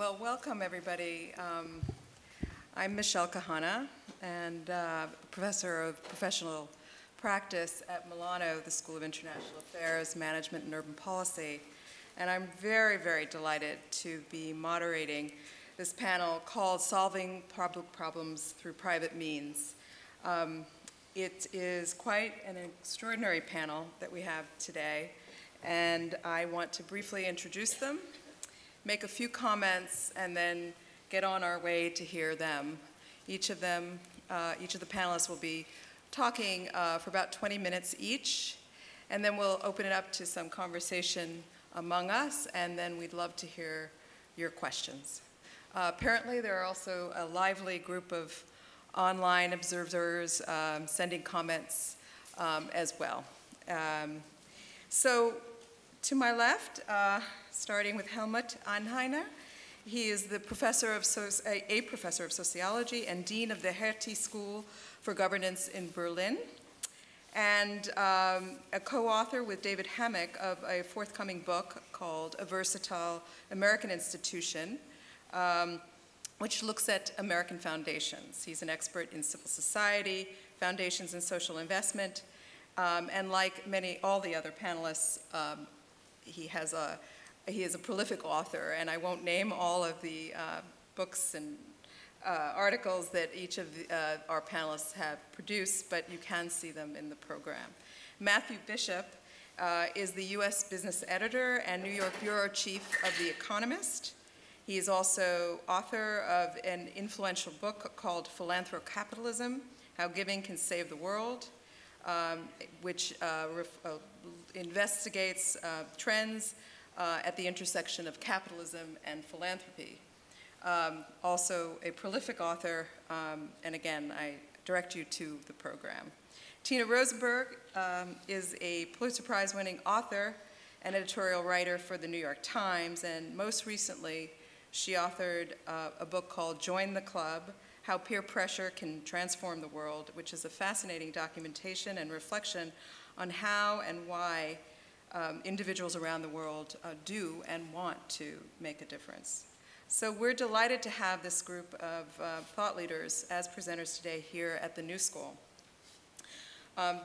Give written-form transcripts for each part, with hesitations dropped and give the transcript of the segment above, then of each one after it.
Well, welcome everybody. I'm Michelle Kahana, and professor of professional practice at Milano, the School of International Affairs, Management and Urban Policy. And I'm very, very delighted to be moderating this panel called Solving Public Problems Through Private Means. It is quite an extraordinary panel that we have today, and I want to briefly introduce them, make a few comments, and then get on our way to hear them. Each of the panelists will be talking for about 20 minutes each, and then we'll open it up to some conversation among us, and then we'd love to hear your questions. Apparently, there are also a lively group of online observers sending comments as well. So to my left, starting with Helmut Einheiner, he is the professor of a professor of sociology and dean of the Hertie School for Governance in Berlin, and a co-author with David Hammack of a forthcoming book called A Versatile American Institution, which looks at American foundations. He's an expert in civil society, foundations and social investment, and like all the other panelists, he is a prolific author, and I won't name all of the books and articles that each of our panelists have produced, but you can see them in the program. Matthew Bishop is the U.S. business editor and New York bureau chief of The Economist. He is also author of an influential book called Philanthropy, How Giving Can Save the World, which investigates trends at the intersection of capitalism and philanthropy. Also a prolific author, and again, I direct you to the program. Tina Rosenberg is a Pulitzer Prize-winning author and editorial writer for the New York Times, and most recently, she authored a book called Join the Club, How Peer Pressure Can Transform the World, which is a fascinating documentation and reflection on how and why individuals around the world do and want to make a difference. So we're delighted to have this group of thought leaders as presenters today here at the New School.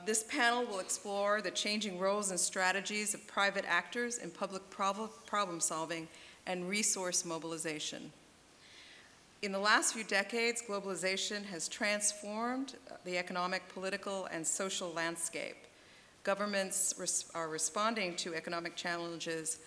This panel will explore the changing roles and strategies of private actors in public problem solving and resource mobilization. In the last few decades, globalization has transformed the economic, political, and social landscape. Governments are responding to economic challenges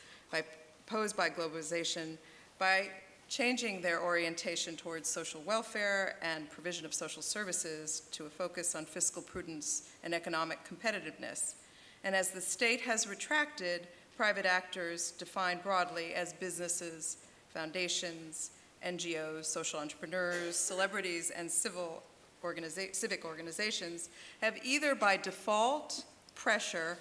posed by globalization by changing their orientation towards social welfare and provision of social services to a focus on fiscal prudence and economic competitiveness. And as the state has retracted, private actors defined broadly as businesses, foundations, NGOs, social entrepreneurs, celebrities, and civic organizations have either by default, pressure,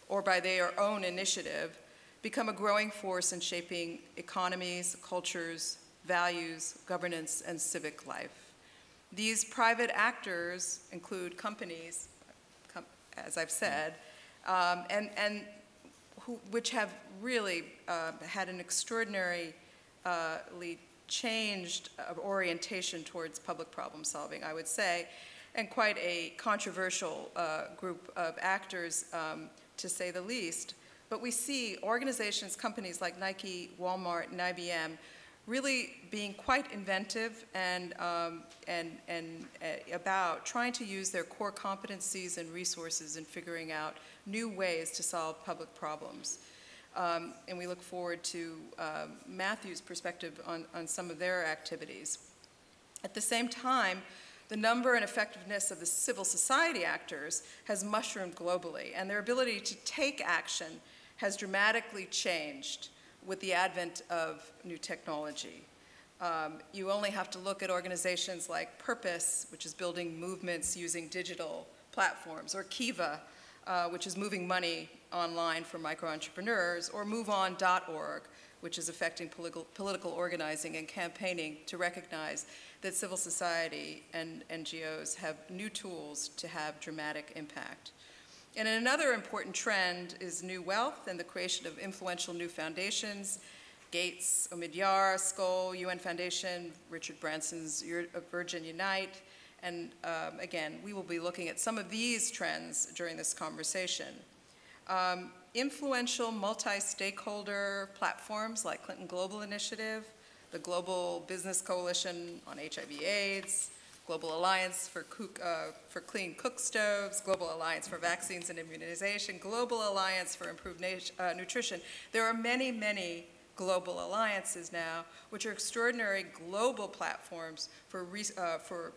or by their own initiative become a growing force in shaping economies, cultures, values, governance, and civic life. These private actors include companies, as I've said, which have really had an extraordinarily changed orientation towards public problem solving, I would say, and quite a controversial group of actors, to say the least. But we see organizations, companies like Nike, Walmart, and IBM really being quite inventive and about trying to use their core competencies and resources in figuring out new ways to solve public problems. And we look forward to Matthew's perspective on some of their activities. At the same time, the number and effectiveness of the civil society actors has mushroomed globally, and their ability to take action has dramatically changed with the advent of new technology. You only have to look at organizations like Purpose, which is building movements using digital platforms, or Kiva, which is moving money online for micro-entrepreneurs, or MoveOn.org, which is affecting political organizing and campaigning to recognize that civil society and NGOs have new tools to have dramatic impact. And another important trend is new wealth and the creation of influential new foundations Gates, Omidyar, Skoll, UN Foundation, Richard Branson's Virgin Unite, and again, we will be looking at some of these trends during this conversation. Influential multi-stakeholder platforms like Clinton Global Initiative, the Global Business Coalition on HIV/AIDS, Global Alliance for Clean Cook Stoves, Global Alliance for Vaccines and Immunization, Global Alliance for Improved Nutrition. There are many, many global alliances now, which are extraordinary global platforms for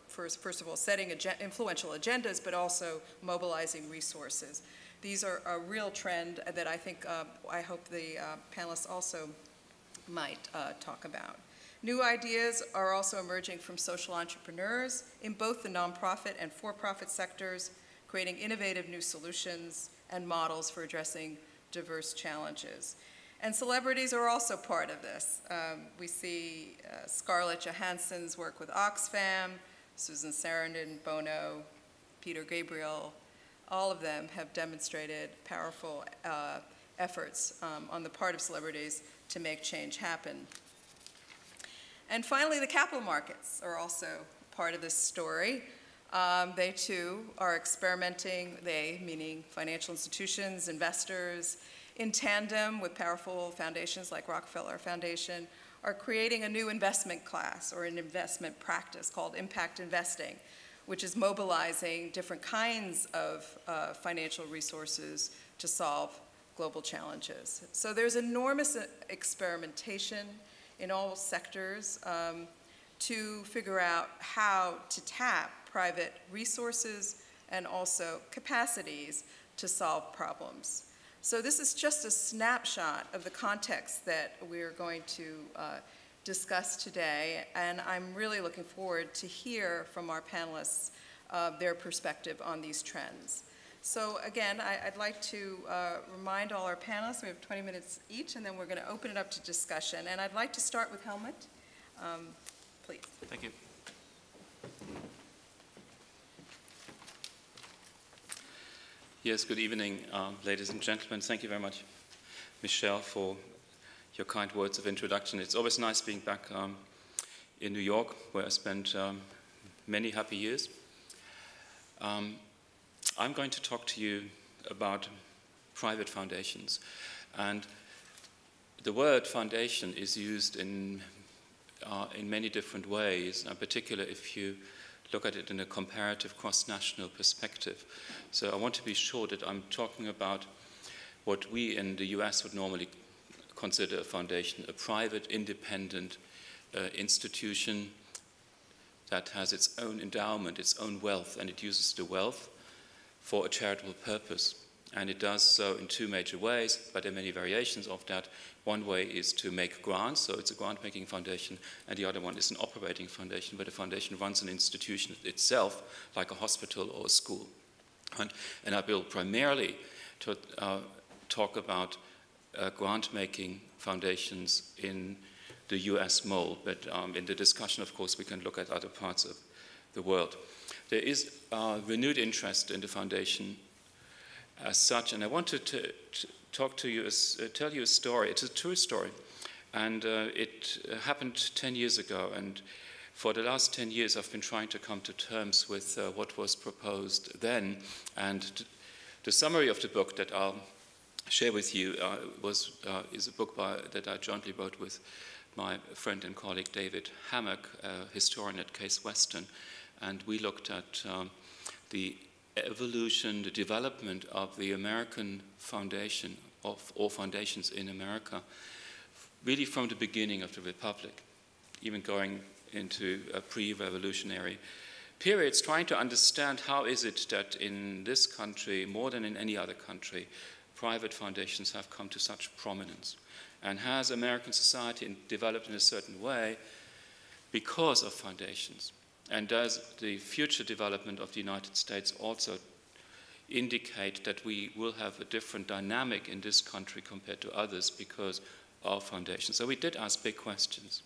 first of all, setting influential agendas, but also mobilizing resources. These are a real trend that I think, I hope the panelists also might talk about. New ideas are also emerging from social entrepreneurs in both the nonprofit and for-profit sectors, creating innovative new solutions and models for addressing diverse challenges. And celebrities are also part of this. We see Scarlett Johansson's work with Oxfam, Susan Sarandon, Bono, Peter Gabriel. All of them have demonstrated powerful efforts on the part of celebrities to make change happen. And finally, the capital markets are also part of this story. They too are experimenting, they meaning financial institutions, investors, in tandem with powerful foundations like Rockefeller Foundation, are creating a new investment class or an investment practice called impact investing, which is mobilizing different kinds of financial resources to solve global challenges. So there's enormous experimentation in all sectors to figure out how to tap private resources and also capacities to solve problems. So this is just a snapshot of the context that we're going to discuss today, and I'm really looking forward to hear from our panelists their perspective on these trends. So again, I'd like to remind all our panelists, we have 20 minutes each, and then we're going to open it up to discussion. And I'd like to start with Helmut. Please. Thank you. Yes, good evening, ladies and gentlemen. Thank you very much, Michelle, for your kind words of introduction. It's always nice being back in New York, where I spent many happy years. I'm going to talk to you about private foundations. And the word foundation is used in many different ways, in particular if you look at it in a comparative cross-national perspective. So I want to be sure that I'm talking about what we in the US would normally consider a foundation, a private, independent institution that has its own endowment, its own wealth, and it uses the wealth for a charitable purpose. And it does so in two major ways, but there are many variations of that. One way is to make grants, so it's a grant-making foundation, and the other one is an operating foundation, where the foundation runs an institution itself, like a hospital or a school. And I will primarily talk about grant-making foundations in the US mold, but in the discussion, of course, we can look at other parts of the world. There is renewed interest in the foundation as such, and I wanted to talk to you, tell you a story. It's a true story, and it happened 10 years ago, and for the last 10 years I've been trying to come to terms with what was proposed then, and the summary of the book that I'll share with you is a book that I jointly wrote with my friend and colleague David Hammock, a historian at Case Western, and we looked at the evolution, the development of the American foundation, of all foundations in America, really from the beginning of the Republic, even going into a pre-revolutionary periods, trying to understand how is it that in this country, more than in any other country, private foundations have come to such prominence. And has American society developed in a certain way because of foundations? And does the future development of the United States also indicate that we will have a different dynamic in this country compared to others because of foundations? So we did ask big questions,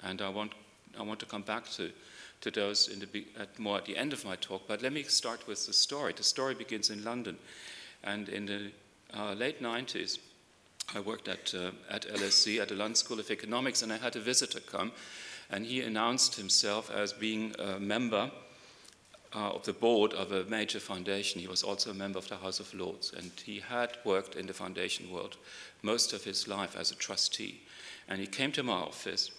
and I want to come back to those more at the end of my talk. But let me start with the story. The story begins in London, and in the late 90s, I worked at LSE, at the London School of Economics, and I had a visitor come, and he announced himself as being a member of the board of a major foundation. He was also a member of the House of Lords, and he had worked in the foundation world most of his life as a trustee. And he came to my office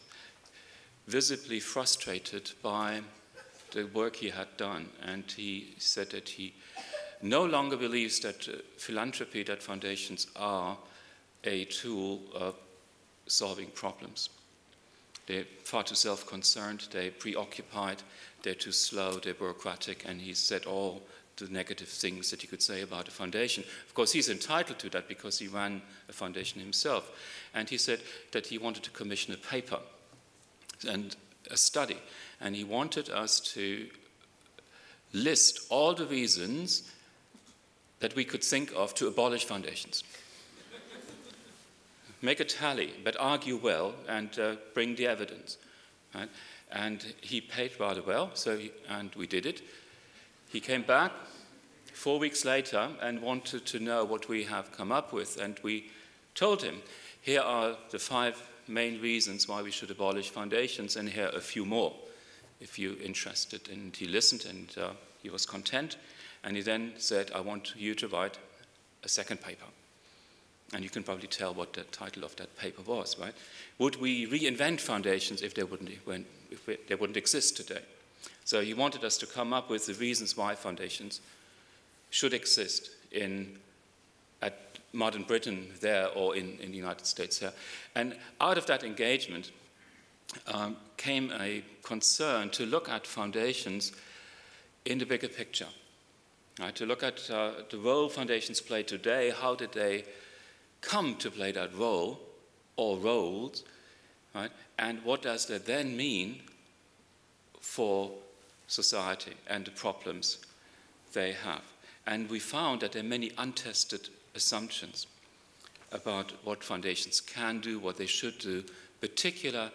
visibly frustrated by the work he had done, and he said that he no longer believes that philanthropy, that foundations are a tool of solving problems. They're far too self-concerned, they're preoccupied, they're too slow, they're bureaucratic, and he said all the negative things that you could say about a foundation. Of course, he's entitled to that because he ran a foundation himself. And he said that he wanted to commission a paper and a study, and he wanted us to list all the reasons that we could think of to abolish foundations. Make a tally, but argue well and bring the evidence. Right? And he paid rather well, and we did it. He came back 4 weeks later and wanted to know what we have come up with, and we told him, here are the 5 main reasons why we should abolish foundations, and here are a few more, if you're interested. And he listened, and he was content, and he then said, I want you to write a second paper. And you can probably tell what the title of that paper was, right? Would we reinvent foundations if they wouldn't exist today? So he wanted us to come up with the reasons why foundations should exist at modern Britain there or in the United States here. And out of that engagement came a concern to look at foundations in the bigger picture, right? To look at the role foundations play today, how did they come to play that role or roles, right? And what does that then mean for society and the problems they have? And we found that there are many untested assumptions about what foundations can do, what they should do, particular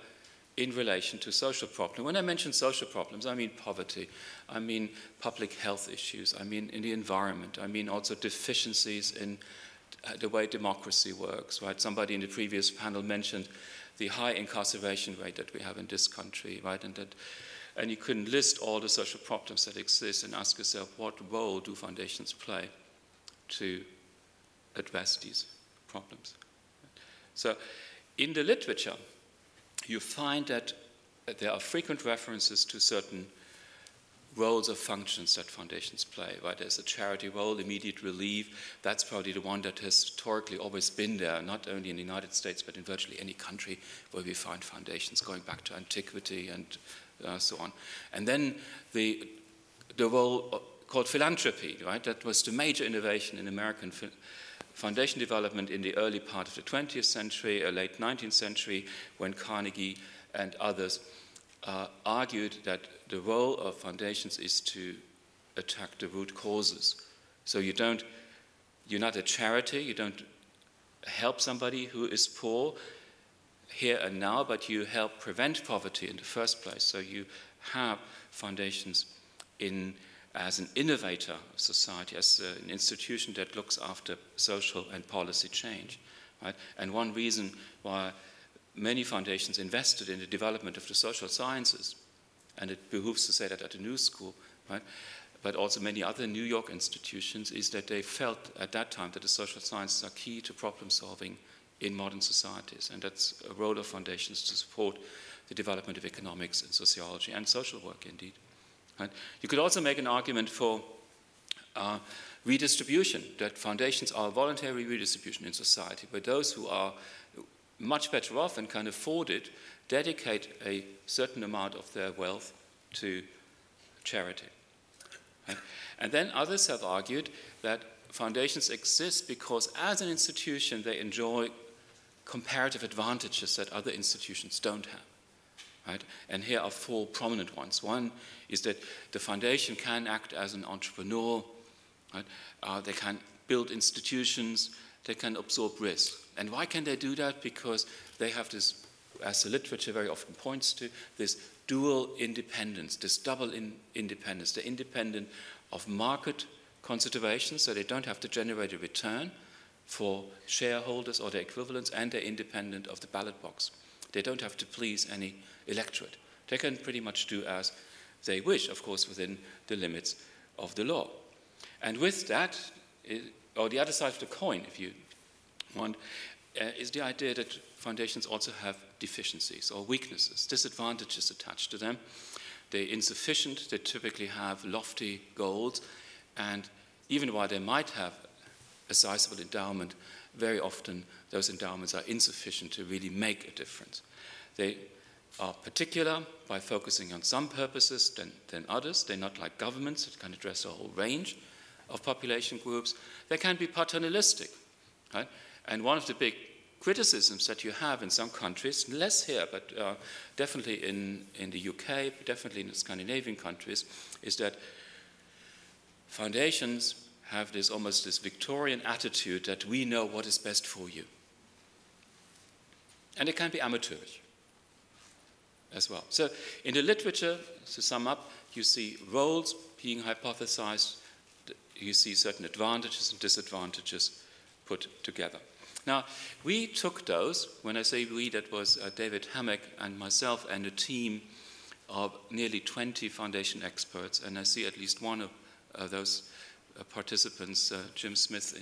in relation to social problems. When I mention social problems, I mean poverty, I mean public health issues, I mean in the environment, I mean also deficiencies in the way democracy works, right? Somebody in the previous panel mentioned the high incarceration rate that we have in this country, right? And you can list all the social problems that exist and ask yourself, what role do foundations play to address these problems? So in the literature, you find that there are frequent references to certain roles or functions that foundations play, right? There's a charity role, immediate relief. That's probably the one that has historically always been there, not only in the United States, but in virtually any country where we find foundations, going back to antiquity and so on. And then the role called philanthropy, right? That was the major innovation in American foundation development in the early part of the 20th century, late 19th century, when Carnegie and others argued that the role of foundations is to attack the root causes. So you're not a charity, you don't help somebody who is poor here and now, but you help prevent poverty in the first place. So you have foundations as an innovator of society, as an institution that looks after social and policy change. Right? And one reason why many foundations invested in the development of the social sciences, and it behooves to say that at the New School, right? But also many other New York institutions, is that they felt at that time that the social sciences are key to problem solving in modern societies, and that's a role of foundations to support the development of economics and sociology and social work indeed. Right? You could also make an argument for redistribution, that foundations are voluntary redistribution in society, where those who are much better off and can afford it dedicate a certain amount of their wealth to charity. Right? And then others have argued that foundations exist because as an institution they enjoy comparative advantages that other institutions don't have. Right? And here are 4 prominent ones. One is that the foundation can act as an entrepreneur, right? They can build institutions, they can absorb risk. And why can they do that? Because they have this, as the literature very often points to, this dual independence, this double independence. They're independent of market considerations, so they don't have to generate a return for shareholders or their equivalents, and they're independent of the ballot box. They don't have to please any electorate. They can pretty much do as they wish, of course, within the limits of the law. And with that, or the other side of the coin, if you want, is the idea that foundations also have deficiencies or weaknesses, disadvantages attached to them. They're insufficient, they typically have lofty goals, and even while they might have a sizable endowment, very often those endowments are insufficient to really make a difference. They are particular by focusing on some purposes than others. They're not like governments that can address a whole range of population groups. They can be paternalistic, right? And one of the big criticisms that you have in some countries, less here, but definitely in the UK, definitely in the Scandinavian countries, is that foundations have this almost this Victorian attitude that we know what is best for you. And it can be amateurish as well. So in the literature, to sum up, you see roles being hypothesized, you see certain advantages and disadvantages put together. Now, we took those, when I say we, that was David Hammack and myself and a team of nearly 20 foundation experts, and I see at least one of those participants, Jim Smith,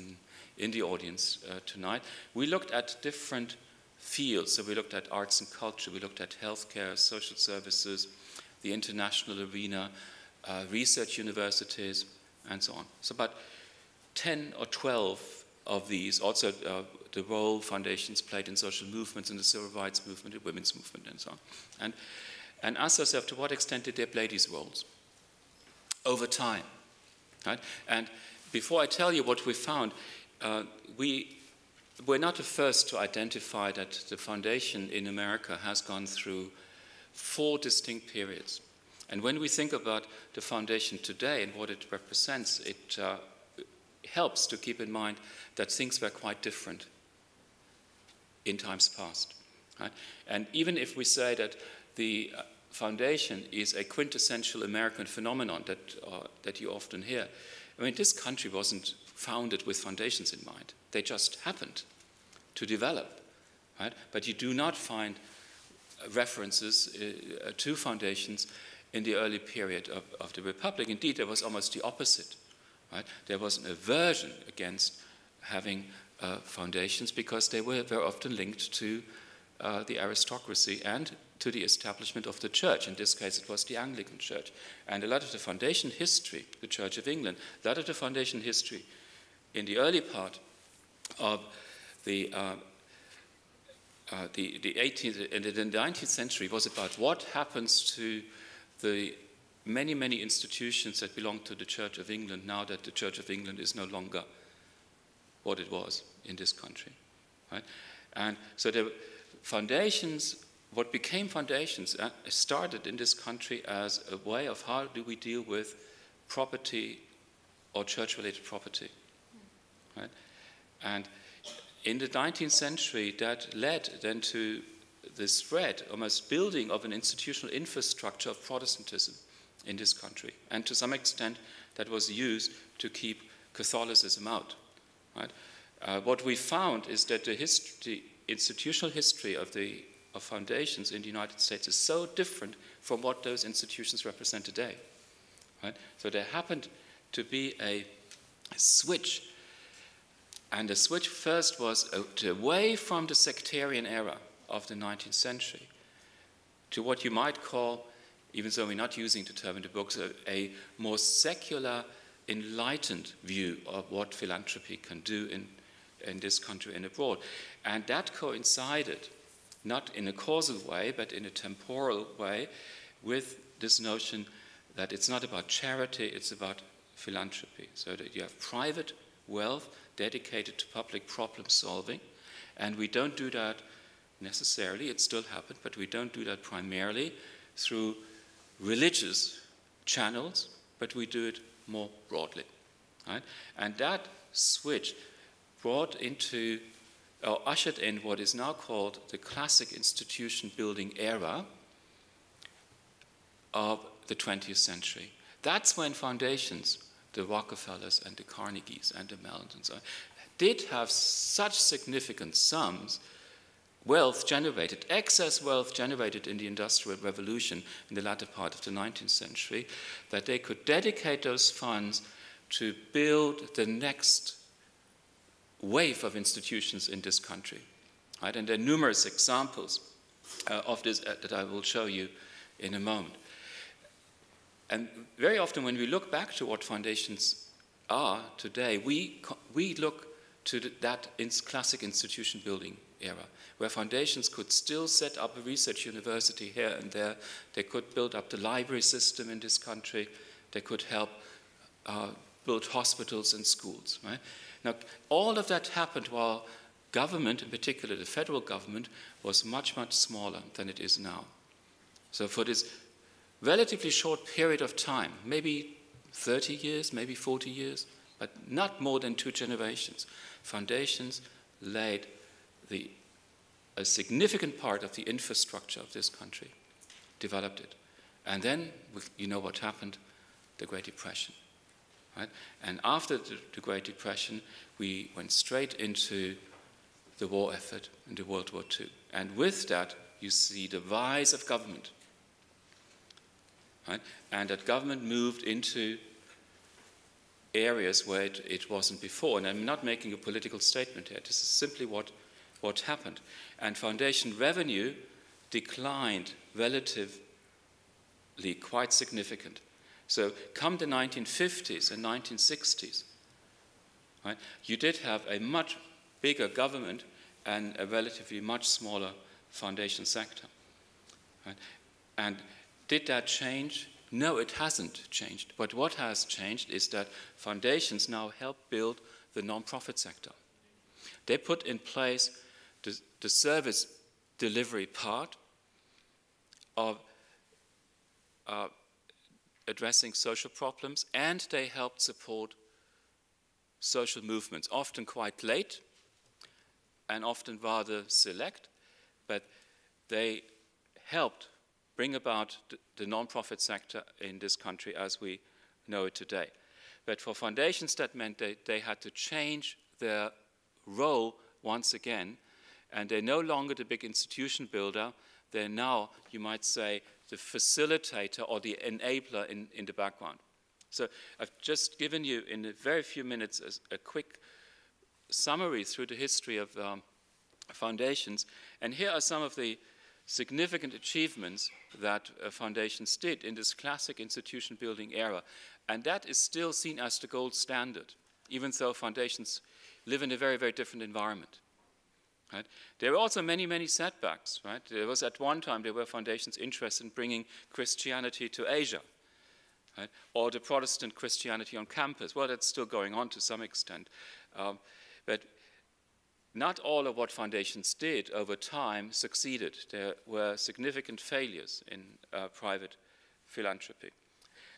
in the audience tonight. We looked at different fields. So we looked at arts and culture, we looked at healthcare, social services, the international arena, research universities, and so on. So about 10 or 12 of these, also the role foundations played in social movements, in the civil rights movement, the women's movement, and so on. And asked ourselves, to what extent did they play these roles over time? Right? And before I tell you what we found, we're not the first to identify that the foundation in America has gone through 4 distinct periods. And when we think about the foundation today and what it represents, it helps to keep in mind that things were quite different in times past. Right? And even if we say that the foundation is a quintessential American phenomenon that you often hear, I mean, this country wasn't founded with foundations in mind. They just happened to develop, right? But you do not find references to foundations in the early period of the Republic. Indeed, there was almost the opposite, right? There was an aversion against having foundations because they were very often linked to the aristocracy and to the establishment of the church. In this case, it was the Anglican Church. And a lot of the foundation history, the Church of England, a lot of the foundation history in the early part of the 18th and the 19th century was about what happens to the many, many institutions that belong to the Church of England now that the Church of England is no longer what it was in this country. Right? And so the foundations, what became foundations, started in this country as a way of how do we deal with property or church-related property. Right? And in the 19th century, that led then to the spread, almost building of an institutional infrastructure of Protestantism in this country. And to some extent, that was used to keep Catholicism out. Right? What we found is that the institutional history of foundations in the United States is so different from what those institutions represent today. Right? So there happened to be a switch. And the switch first was away from the sectarian era of the 19th century to what you might call, even though we're not using the term in the books, a more secular, enlightened view of what philanthropy can do in this country and abroad. And that coincided, not in a causal way, but in a temporal way, with this notion that it's not about charity, it's about philanthropy. So that you have private wealth dedicated to public problem solving, and we don't do that necessarily, it still happened, but we don't do that primarily through religious channels, but we do it more broadly. Right? And that switch brought into, or ushered in what is now called the classic institution building era of the 20th century. That's when foundations, the Rockefellers and the Carnegies and the Mellons and so on, did have such significant sums, wealth generated, excess wealth generated in the Industrial Revolution in the latter part of the 19th century, that they could dedicate those funds to build the next wave of institutions in this country. Right? And there are numerous examples of this that I will show you in a moment. And very often when we look back to what foundations are today, we look to that classic institution building era, where foundations could still set up a research university here and there. They could build up the library system in this country. They could help build hospitals and schools. Right? Now, all of that happened while government, in particular the federal government, was much, much smaller than it is now. So for this relatively short period of time, maybe 30 years, maybe 40 years, but not more than 2 generations, foundations laid a significant part of the infrastructure of this country, developed it. And then, you know what happened? The Great Depression. Right? And after the Great Depression, we went straight into the war effort, into World War II. And with that, you see the rise of government. Right? And that government moved into areas where it wasn't before. And I'm not making a political statement here. This is simply what happened. And foundation revenue declined relatively quite significant. So come the 1950s and 1960s, right, you did have a much bigger government and a relatively much smaller foundation sector. Right? And did that change? No, it hasn't changed. But what has changed is that foundations now help build the non-profit sector. They put in place the service delivery part of addressing social problems, and they helped support social movements, often quite late and often rather select, but they helped bring about the non-profit sector in this country as we know it today. But for foundations, that meant they had to change their role once again, and they're no longer the big institution builder. They're now, you might say, the facilitator or the enabler in the background. So I've just given you in a very few minutes a quick summary through the history of foundations. And here are some of the significant achievements that foundations did in this classic institution building era. And that is still seen as the gold standard, even though foundations live in a very, very different environment. Right? There were also many, many setbacks. Right? There was at one time, there were foundations interested in bringing Christianity to Asia, right? Or the Protestant Christianity on campus. Well, that's still going on to some extent. But not all of what foundations did over time succeeded. There were significant failures in private philanthropy.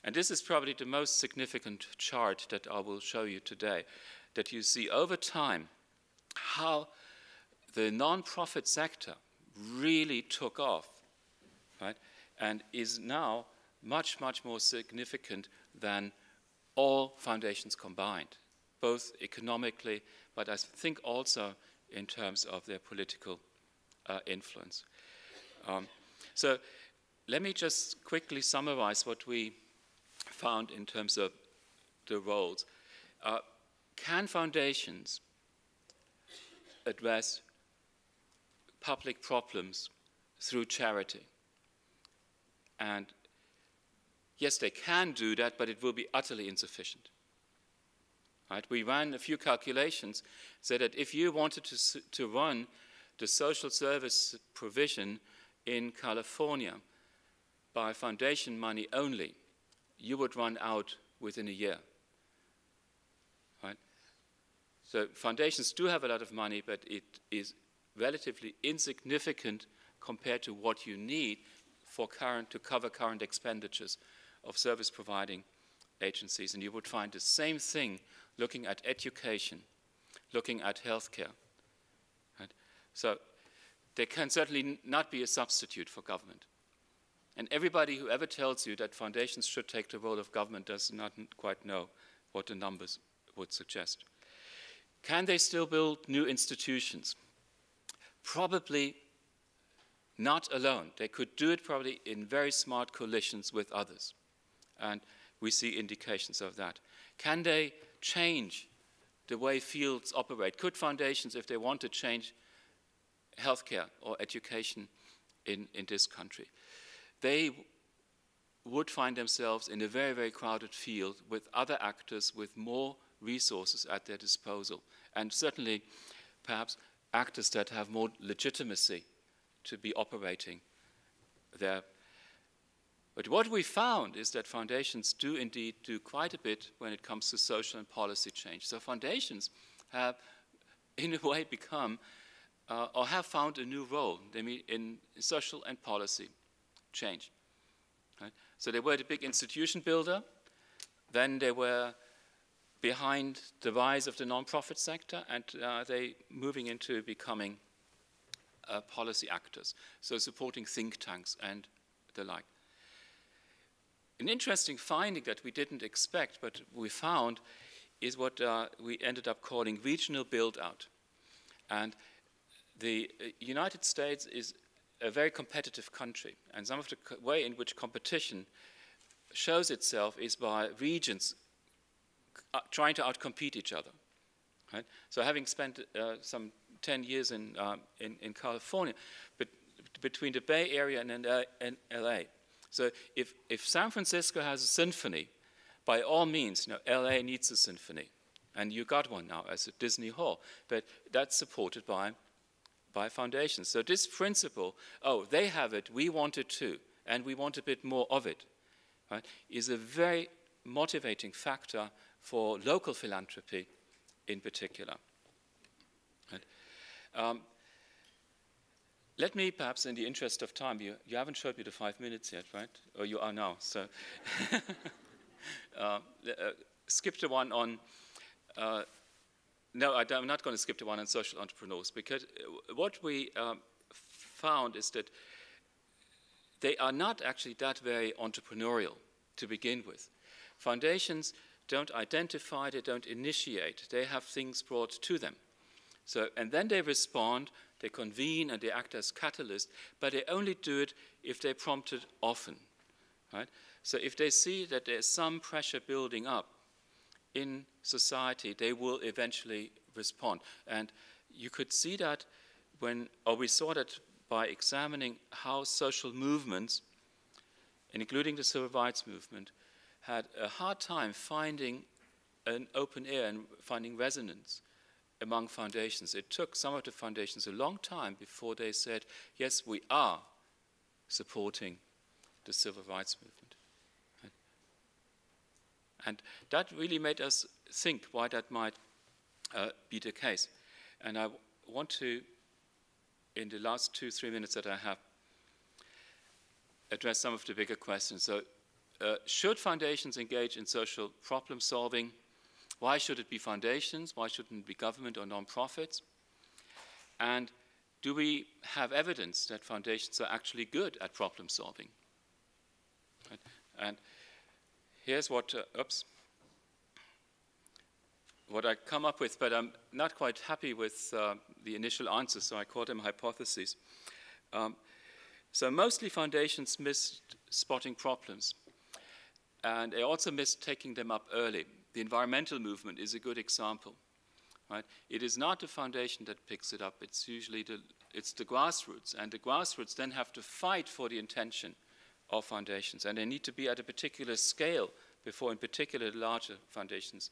And this is probably the most significant chart that I will show you today, that you see over time how the non-profit sector really took off, right? And is now much, much more significant than all foundations combined, both economically, but I think also in terms of their political influence. So let me just quickly summarize what we found in terms of the roles. Can foundations address public problems through charity? And yes, they can do that, but it will be utterly insufficient. Right? We ran a few calculations, so that if you wanted to run the social service provision in California by foundation money only, you would run out within a year. Right? So foundations do have a lot of money, but it is relatively insignificant compared to what you need to cover current expenditures of service providing agencies. And you would find the same thing looking at education, looking at healthcare. Right? So there can certainly not be a substitute for government. And everybody who ever tells you that foundations should take the role of government does not quite know what the numbers would suggest. Can they still build new institutions? Probably not alone. They could do it probably in very smart coalitions with others. And we see indications of that. Can they change the way fields operate? Could foundations, if they want to change healthcare or education in this country, they would find themselves in a very, very crowded field with other actors with more resources at their disposal, and certainly perhaps actors that have more legitimacy to be operating there. But what we found is that foundations do indeed do quite a bit when it comes to social and policy change. So foundations have, in a way, become or have found a new role in social and policy change. Right? So they were the big institution builder, then they were behind the rise of the non-profit sector, and they moving into becoming policy actors, so supporting think tanks and the like. An interesting finding that we didn't expect, but we found, is what we ended up calling regional build-out. And the United States is a very competitive country, and some of the way in which competition shows itself is by regions trying to outcompete each other. Right? So having spent some 10 years in California, but between the Bay Area and LA. So if San Francisco has a symphony, by all means, LA needs a symphony. And you got one now as a Disney Hall. But that's supported by foundations. So this principle, oh, they have it, we want it too, and we want a bit more of it, right, is a very motivating factor for local philanthropy in particular. Right? Let me perhaps, in the interest of time, you haven't showed me the 5 minutes yet, right? Or you are now, so skip the one on, no, I'm not going to skip the one on social entrepreneurs, because what we found is that they are not actually that very entrepreneurial to begin with. Foundations don't identify, they don't initiate, they have things brought to them. So, and then they respond, they convene, and they act as catalysts, but they only do it if they're prompted often. Right? So if they see that there's some pressure building up in society, they will eventually respond. And you could see that we saw that by examining how social movements, including the civil rights movement, had a hard time finding an open ear and finding resonance among foundations. It took some of the foundations a long time before they said, yes, we are supporting the civil rights movement. Right? And that really made us think why that might be the case. And I want to, in the last 2-3 minutes that I have, address some of the bigger questions. So, should foundations engage in social problem solving? Why should it be foundations? Why shouldn't it be government or non-profits? And do we have evidence that foundations are actually good at problem solving? Right? And here's what I come up with, but I'm not quite happy with the initial answers, so I call them hypotheses. So mostly foundations missed spotting problems, and they also missed taking them up early. The environmental movement is a good example. Right? It is not the foundation that picks it up, it's usually the grassroots, and the grassroots then have to fight for the intention of foundations, and they need to be at a particular scale before in particular larger foundations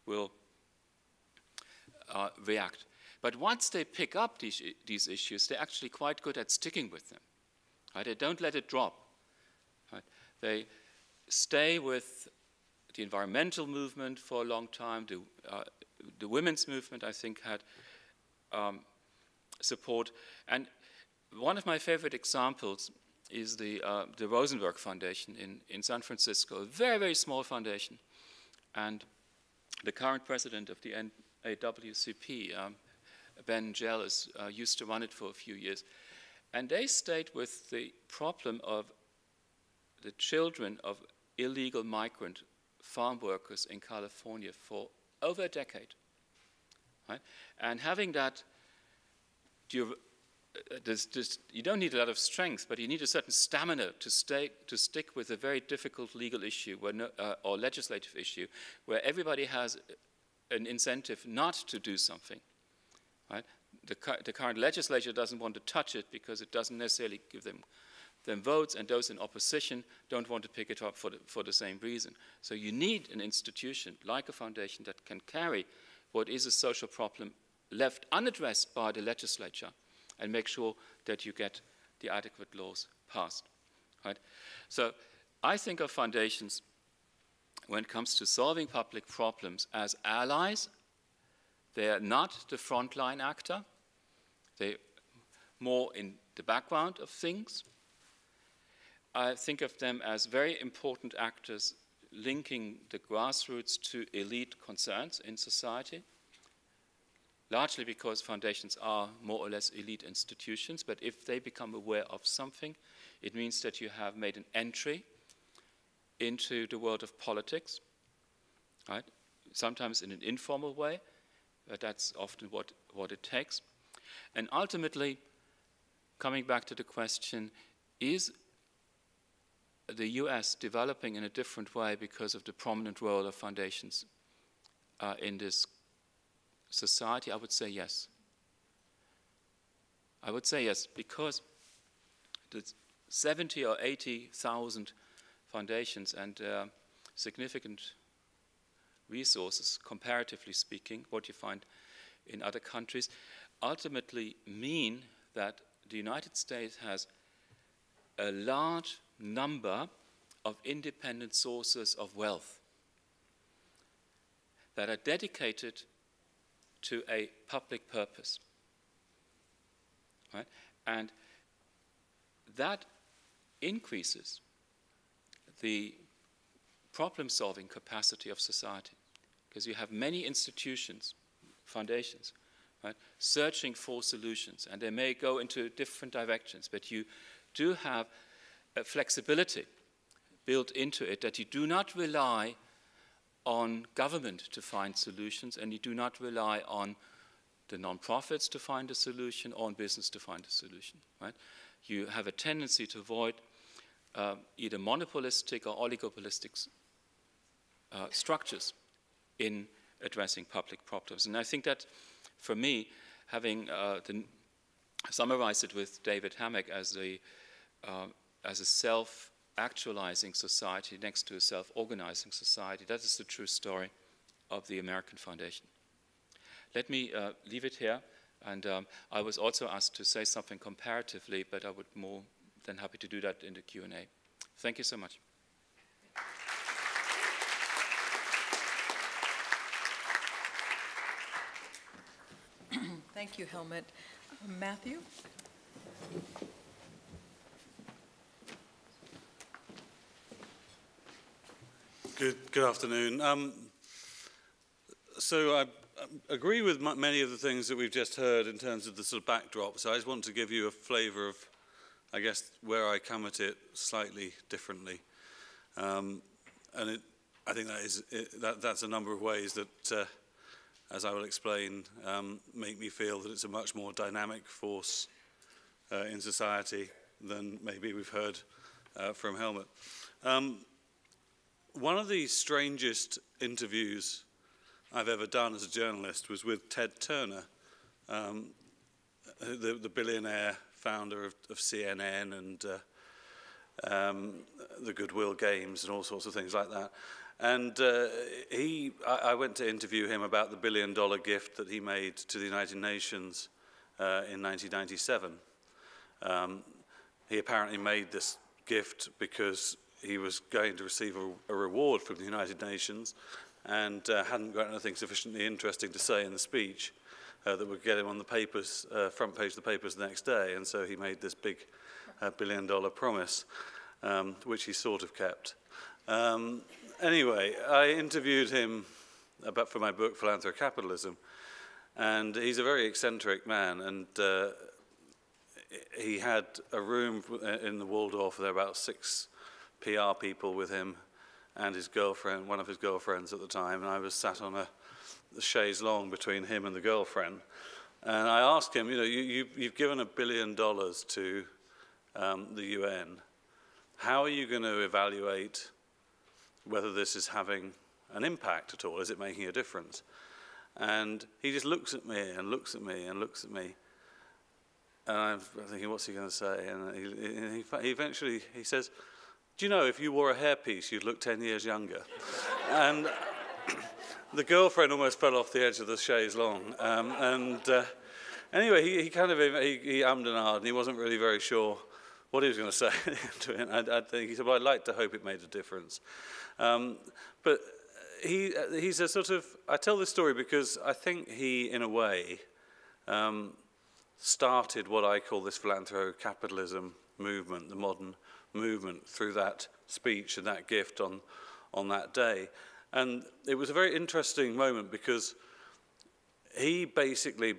will react. But once they pick up these issues, they're actually quite good at sticking with them. Right? They don't let it drop. Right? They stay with the environmental movement for a long time. The women's movement, I think, had support. And one of my favorite examples is the Rosenberg Foundation in San Francisco, a very, very small foundation. And the current president of the NAACP, Ben Jealous, used to run it for a few years. And they stayed with the problem of the children of illegal migrant farm workers in California for over a decade. right? And having that, you don't need a lot of strength, but you need a certain stamina to stick with a very difficult legal issue or legislative issue where everybody has an incentive not to do something, right? The current legislature doesn't want to touch it because it doesn't necessarily give them votes, and those in opposition don't want to pick it up for the same reason. So you need an institution like a foundation that can carry what is a social problem left unaddressed by the legislature and make sure that you get the adequate laws passed, right? So I think of foundations when it comes to solving public problems as allies. They are not the frontline actor. They're more in the background of things. I think of them as very important actors linking the grassroots to elite concerns in society, largely because foundations are more or less elite institutions, but if they become aware of something, it means that you have made an entry into the world of politics, right? Sometimes in an informal way, but that's often what it takes. And ultimately, coming back to the question, is the US developing in a different way because of the prominent role of foundations in this society? I would say yes. I would say yes, because the 70 or 80,000 foundations and significant resources, comparatively speaking, what you find in other countries, ultimately mean that the United States has a large number of independent sources of wealth that are dedicated to a public purpose, right? And that increases the problem-solving capacity of society, because you have many institutions, foundations, right, searching for solutions, and they may go into different directions, but you do have a flexibility built into it that you do not rely on government to find solutions, and you do not rely on the non-profits to find a solution or on business to find a solution, right? You have a tendency to avoid either monopolistic or oligopolistic structures in addressing public problems. And I think that, for me, having summarized it with David Hammack as a self-actualizing society next to a self-organizing society, that is the true story of the American Foundation. Let me leave it here, and I was also asked to say something comparatively, but I would more than happy to do that in the Q&A. Thank you so much. Thank you, Helmut. Matthew? Good afternoon. So I agree with many of the things that we've just heard in terms of the sort of backdrop. So I just want to give you a flavour of, I guess, where I come at it slightly differently. And I think that's a number of ways that, as I will explain, make me feel that it's a much more dynamic force in society than maybe we've heard from Helmut. One of the strangest interviews I've ever done as a journalist was with Ted Turner, the billionaire founder of CNN and the Goodwill Games and all sorts of things like that. And I went to interview him about the $1 billion gift that he made to the United Nations in 1997. He apparently made this gift because he was going to receive a reward from the United Nations and hadn't got anything sufficiently interesting to say in the speech that would get him on the papers, front page of the papers the next day. And so he made this big $1 billion promise, which he sort of kept. Anyway, I interviewed him for my book, Philanthropy, and he's a very eccentric man, and he had a room in the Waldorf. There were about 6 PR people with him and his girlfriend, one of his girlfriends at the time, and I was sat on a the chaise longue between him and the girlfriend. And I asked him, you know, you've given $1 billion to the UN. How are you going to evaluate whether this is having an impact at all? Is it making a difference? And he just looks at me and looks at me and looks at me. And I'm thinking, what's he going to say? And he eventually says, do you know, if you wore a hairpiece, you'd look 10 years younger. And the girlfriend almost fell off the edge of the chaise longue. Anyway, he kind of ummed and ahed, and he wasn't really very sure what he was going to say to it. I think he said, well, I'd like to hope it made a difference. But he's a sort of, I tell this story because I think he, in a way, started what I call this philanthrocapitalism movement, the modern movement, through that speech and that gift on that day. And it was a very interesting moment because he basically,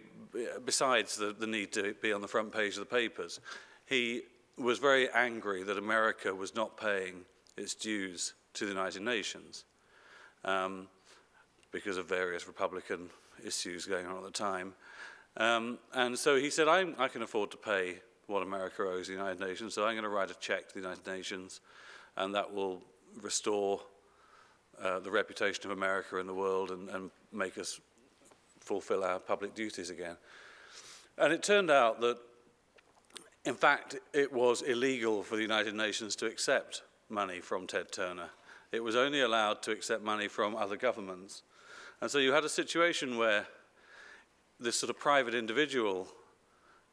besides the need to be on the front page of the papers, he was very angry that America was not paying its dues to the United Nations because of various Republican issues going on at the time. And so he said, I can afford to pay what America owes the United Nations, so I'm going to write a check to the United Nations, and that will restore the reputation of America in the world and make us fulfill our public duties again. And it turned out that, in fact, it was illegal for the United Nations to accept money from Ted Turner. It was only allowed to accept money from other governments. And so you had a situation where this sort of private individual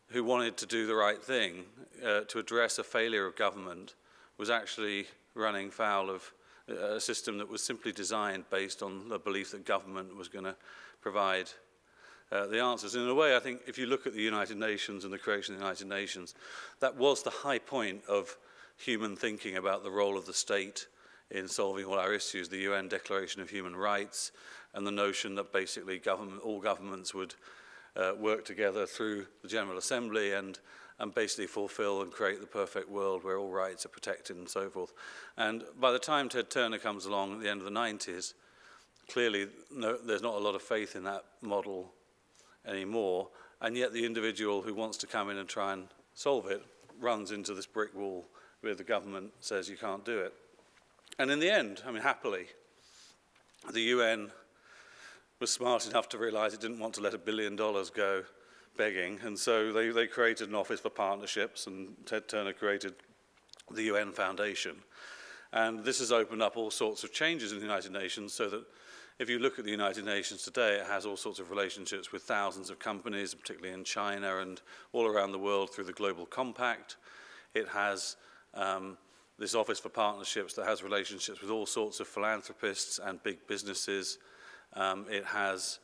who wanted to do the right thing to address a failure of government was actually running foul of a system that was simply designed based on the belief that government was going to provide the answers. In a way, I think if you look at the United Nations and the creation of the United Nations, that was the high point of human thinking about the role of the state in solving all our issues, the UN Declaration of Human Rights, and the notion that basically all governments would work together through the General Assembly and basically fulfill and create the perfect world where all rights are protected and so forth. And by the time Ted Turner comes along at the end of the 90s, clearly there's not a lot of faith in that model anymore, and yet the individual who wants to come in and try and solve it runs into this brick wall where the government says you can't do it. And in the end, I mean, happily, the UN was smart enough to realize it didn't want to let $1 billion go begging, and so they created an office for partnerships, and Ted Turner created the UN Foundation. And this has opened up all sorts of changes in the United Nations, so that if you look at the United Nations today, it has all sorts of relationships with thousands of companies, particularly in China and all around the world through the Global Compact. It has this Office for Partnerships that has relationships with all sorts of philanthropists and big businesses. It has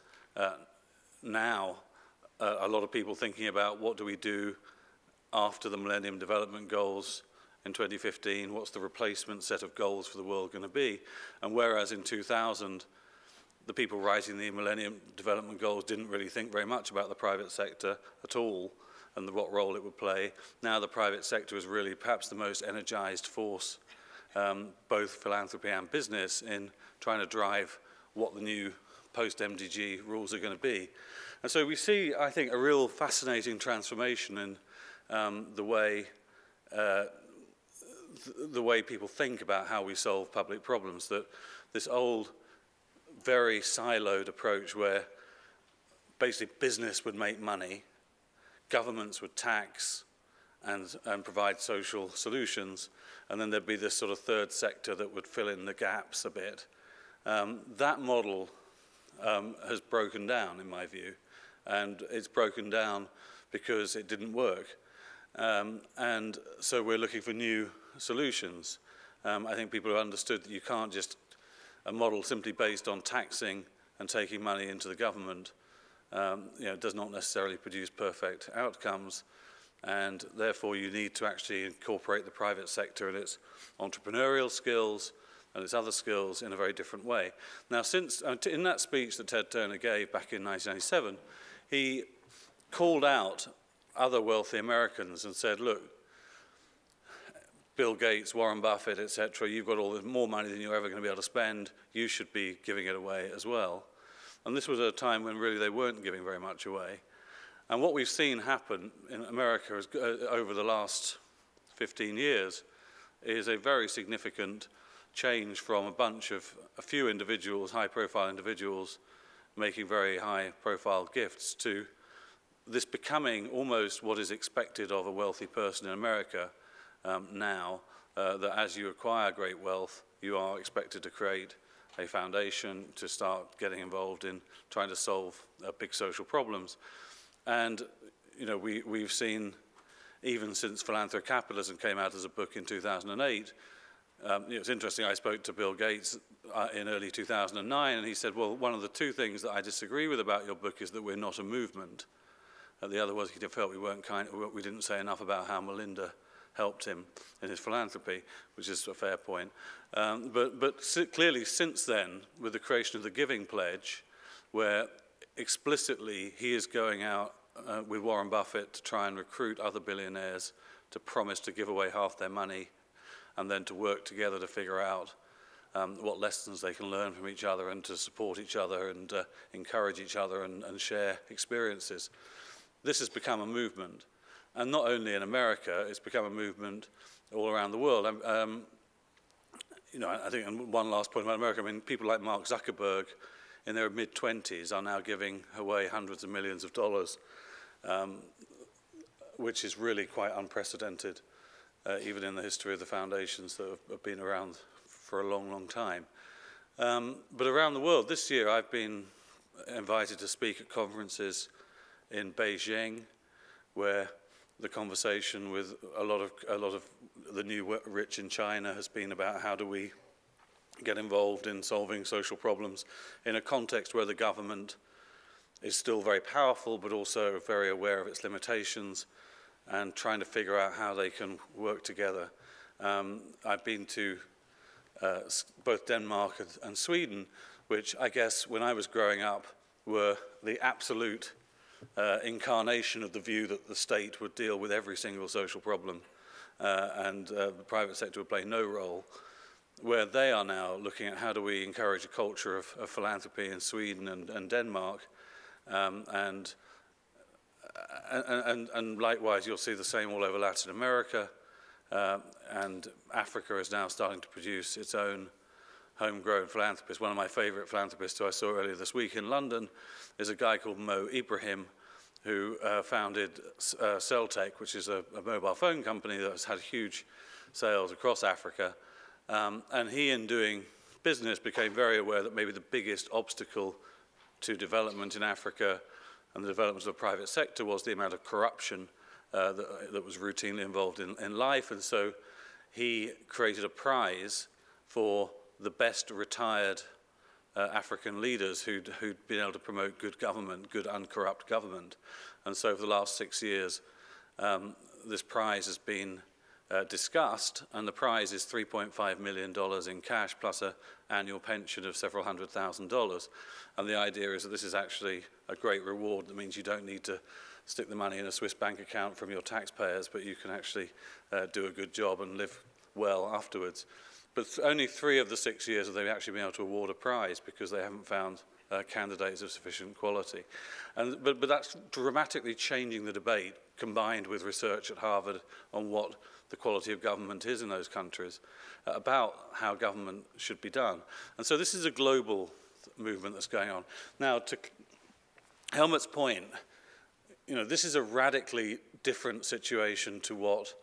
now a lot of people thinking about what do we do after the Millennium Development Goals in 2015, what's the replacement set of goals for the world going to be? And whereas in 2000, the people writing the Millennium Development Goals didn't really think very much about the private sector at all and what role it would play, now the private sector is really perhaps the most energized force, both philanthropy and business, in trying to drive what the new post-MDG rules are going to be. And so we see, I think, a real fascinating transformation in the way people think about how we solve public problems, that this old, very siloed approach where basically business would make money, governments would tax and provide social solutions, and then there'd be this sort of third sector that would fill in the gaps a bit. That model has broken down, in my view, and it's broken down because it didn't work. And so we're looking for new solutions. I think people have understood that you can't just, a model simply based on taxing and taking money into the government does not necessarily produce perfect outcomes, and therefore you need to actually incorporate the private sector and its entrepreneurial skills and its other skills in a very different way. Now, since in that speech that Ted Turner gave back in 1997, he called out other wealthy Americans and said, look, Bill Gates, Warren Buffett, etc., you've got more money than you're ever going to be able to spend. You should be giving it away as well. And this was at a time when really they weren't giving very much away. And what we've seen happen in America over the last 15 years is a very significant change from a few individuals, high-profile individuals, making very high-profile gifts to this becoming almost what is expected of a wealthy person in America now, that as you acquire great wealth, you are expected to create a foundation to start getting involved in trying to solve big social problems. And you know, we've seen, even since Philanthropy came out as a book in 2008, it's interesting, I spoke to Bill Gates in early 2009, and he said, well, one of the two things that I disagree with about your book is that we're not a movement. The other was he felt we didn't say enough about how Melinda helped him in his philanthropy, which is a fair point. But clearly since then, with the creation of the Giving Pledge, where explicitly he is going out with Warren Buffett to try and recruit other billionaires to promise to give away half their money and then to work together to figure out what lessons they can learn from each other and to support each other and encourage each other and share experiences. This has become a movement. And not only in America, it's become a movement all around the world. You know, I think, and one last point about America, I mean, people like Mark Zuckerberg in their mid-20s are now giving away hundreds of millions of dollars, which is really quite unprecedented, even in the history of the foundations that have been around for a long, long time. But around the world, this year I've been invited to speak at conferences in Beijing, where the conversation with a lot of the new rich in China has been about how do we get involved in solving social problems in a context where the government is still very powerful but also very aware of its limitations and trying to figure out how they can work together. I've been to both Denmark and Sweden, which I guess when I was growing up were the absolute incarnation of the view that the state would deal with every single social problem and the private sector would play no role, where they are now looking at how do we encourage a culture of philanthropy in Sweden and Denmark, and likewise you'll see the same all over Latin America, and Africa is now starting to produce its own homegrown philanthropists. One of my favorite philanthropists who I saw earlier this week in London is a guy called Mo Ibrahim, who founded Celtec, which is a mobile phone company that has had huge sales across Africa. And he, in doing business, became very aware that maybe the biggest obstacle to development in Africa and the development of the private sector was the amount of corruption that was routinely involved in life. And so he created a prize for the best retired African leaders who'd been able to promote good government, good uncorrupt government. And so for the last 6 years, this prize has been discussed, and the prize is $3.5 million in cash plus an annual pension of several $100,000. And the idea is that this is actually a great reward. That means you don't need to stick the money in a Swiss bank account from your taxpayers, but you can actually do a good job and live well afterwards. But only 3 of the 6 years have they actually been able to award a prize because they haven't found candidates of sufficient quality. But that's dramatically changing the debate, combined with research at Harvard on what the quality of government is in those countries, about how government should be done. And so this is a global movement that's going on. Now, to Helmut's point, you know, this is a radically different situation to what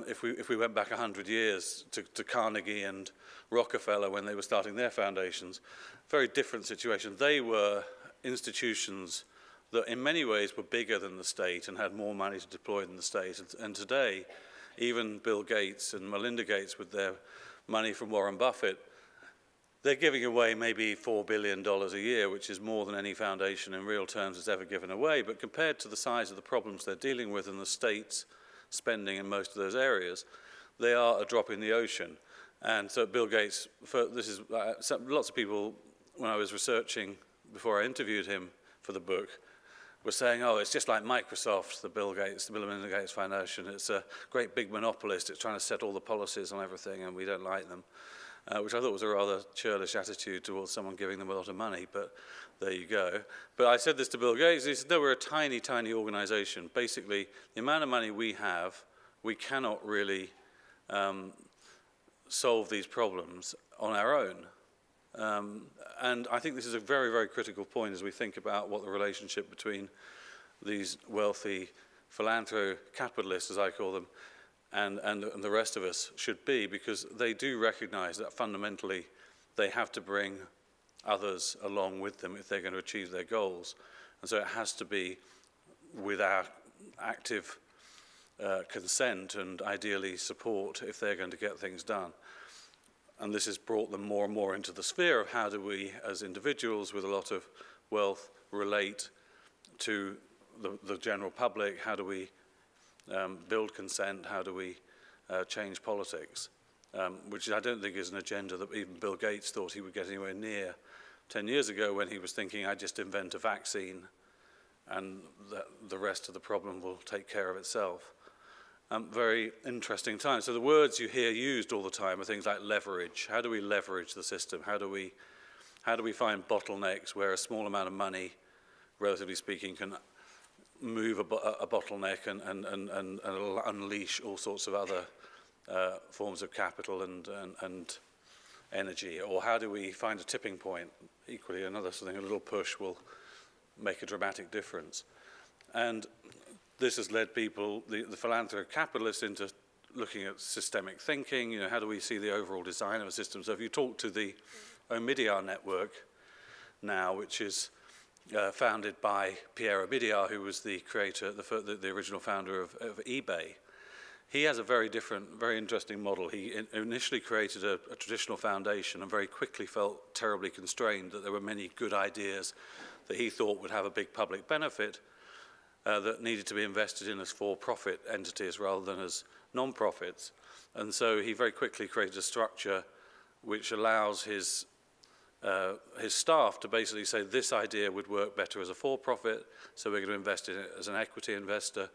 if we went back 100 years to Carnegie and Rockefeller when they were starting their foundations. Very different situation. They were institutions that in many ways were bigger than the state and had more money to deploy than the state. And today, even Bill Gates and Melinda Gates with their money from Warren Buffett, they're giving away maybe $4 billion a year, which is more than any foundation in real terms has ever given away. But compared to the size of the problems they're dealing with and the state's spending in most of those areas, they are a drop in the ocean. And so Bill Gates, lots of people, when I was researching before I interviewed him for the book, were saying, oh, it's just like Microsoft, the Bill and Melinda Gates Foundation. It's a great big monopolist. It's trying to set all the policies on everything, and we don't like them. which I thought was a rather churlish attitude towards someone giving them a lot of money, but there you go. But I said this to Bill Gates. He said, no, we're a tiny, tiny organization. Basically, the amount of money we have, we cannot really solve these problems on our own. And I think this is a very, very critical point as we think about what the relationship between these wealthy philanthrocapitalists, as I call them, and the rest of us should be, because they do recognize that fundamentally they have to bring others along with them if they're going to achieve their goals. And so it has to be with our active consent and ideally support if they're going to get things done. And this has brought them more and more into the sphere of how do we, as individuals with a lot of wealth, relate to the general public. How do we build consent? How do we change politics? Which I don't think is an agenda that even Bill Gates thought he would get anywhere near 10 years ago, when he was thinking, I'd just invent a vaccine and the rest of the problem will take care of itself. Very interesting time. So the words you hear used all the time are things like leverage. How do we leverage the system? How do we find bottlenecks where a small amount of money, relatively speaking, can move a bottleneck and unleash all sorts of other forms of capital and energy? Or how do we find a tipping point? Equally, another something, a little push will make a dramatic difference. And this has led people, the philanthrocapitalists, into looking at systemic thinking. You know, how do we see the overall design of a system? So if you talk to the Omidyar network now, which is founded by Pierre Omidyar, who was the creator, the original founder of eBay, he has a very different, very interesting model. He initially created a traditional foundation and very quickly felt terribly constrained that there were many good ideas that he thought would have a big public benefit that needed to be invested in as for-profit entities rather than as non-profits. And so he very quickly created a structure which allows his staff to basically say this idea would work better as a for-profit, so we're going to invest in it as an equity investor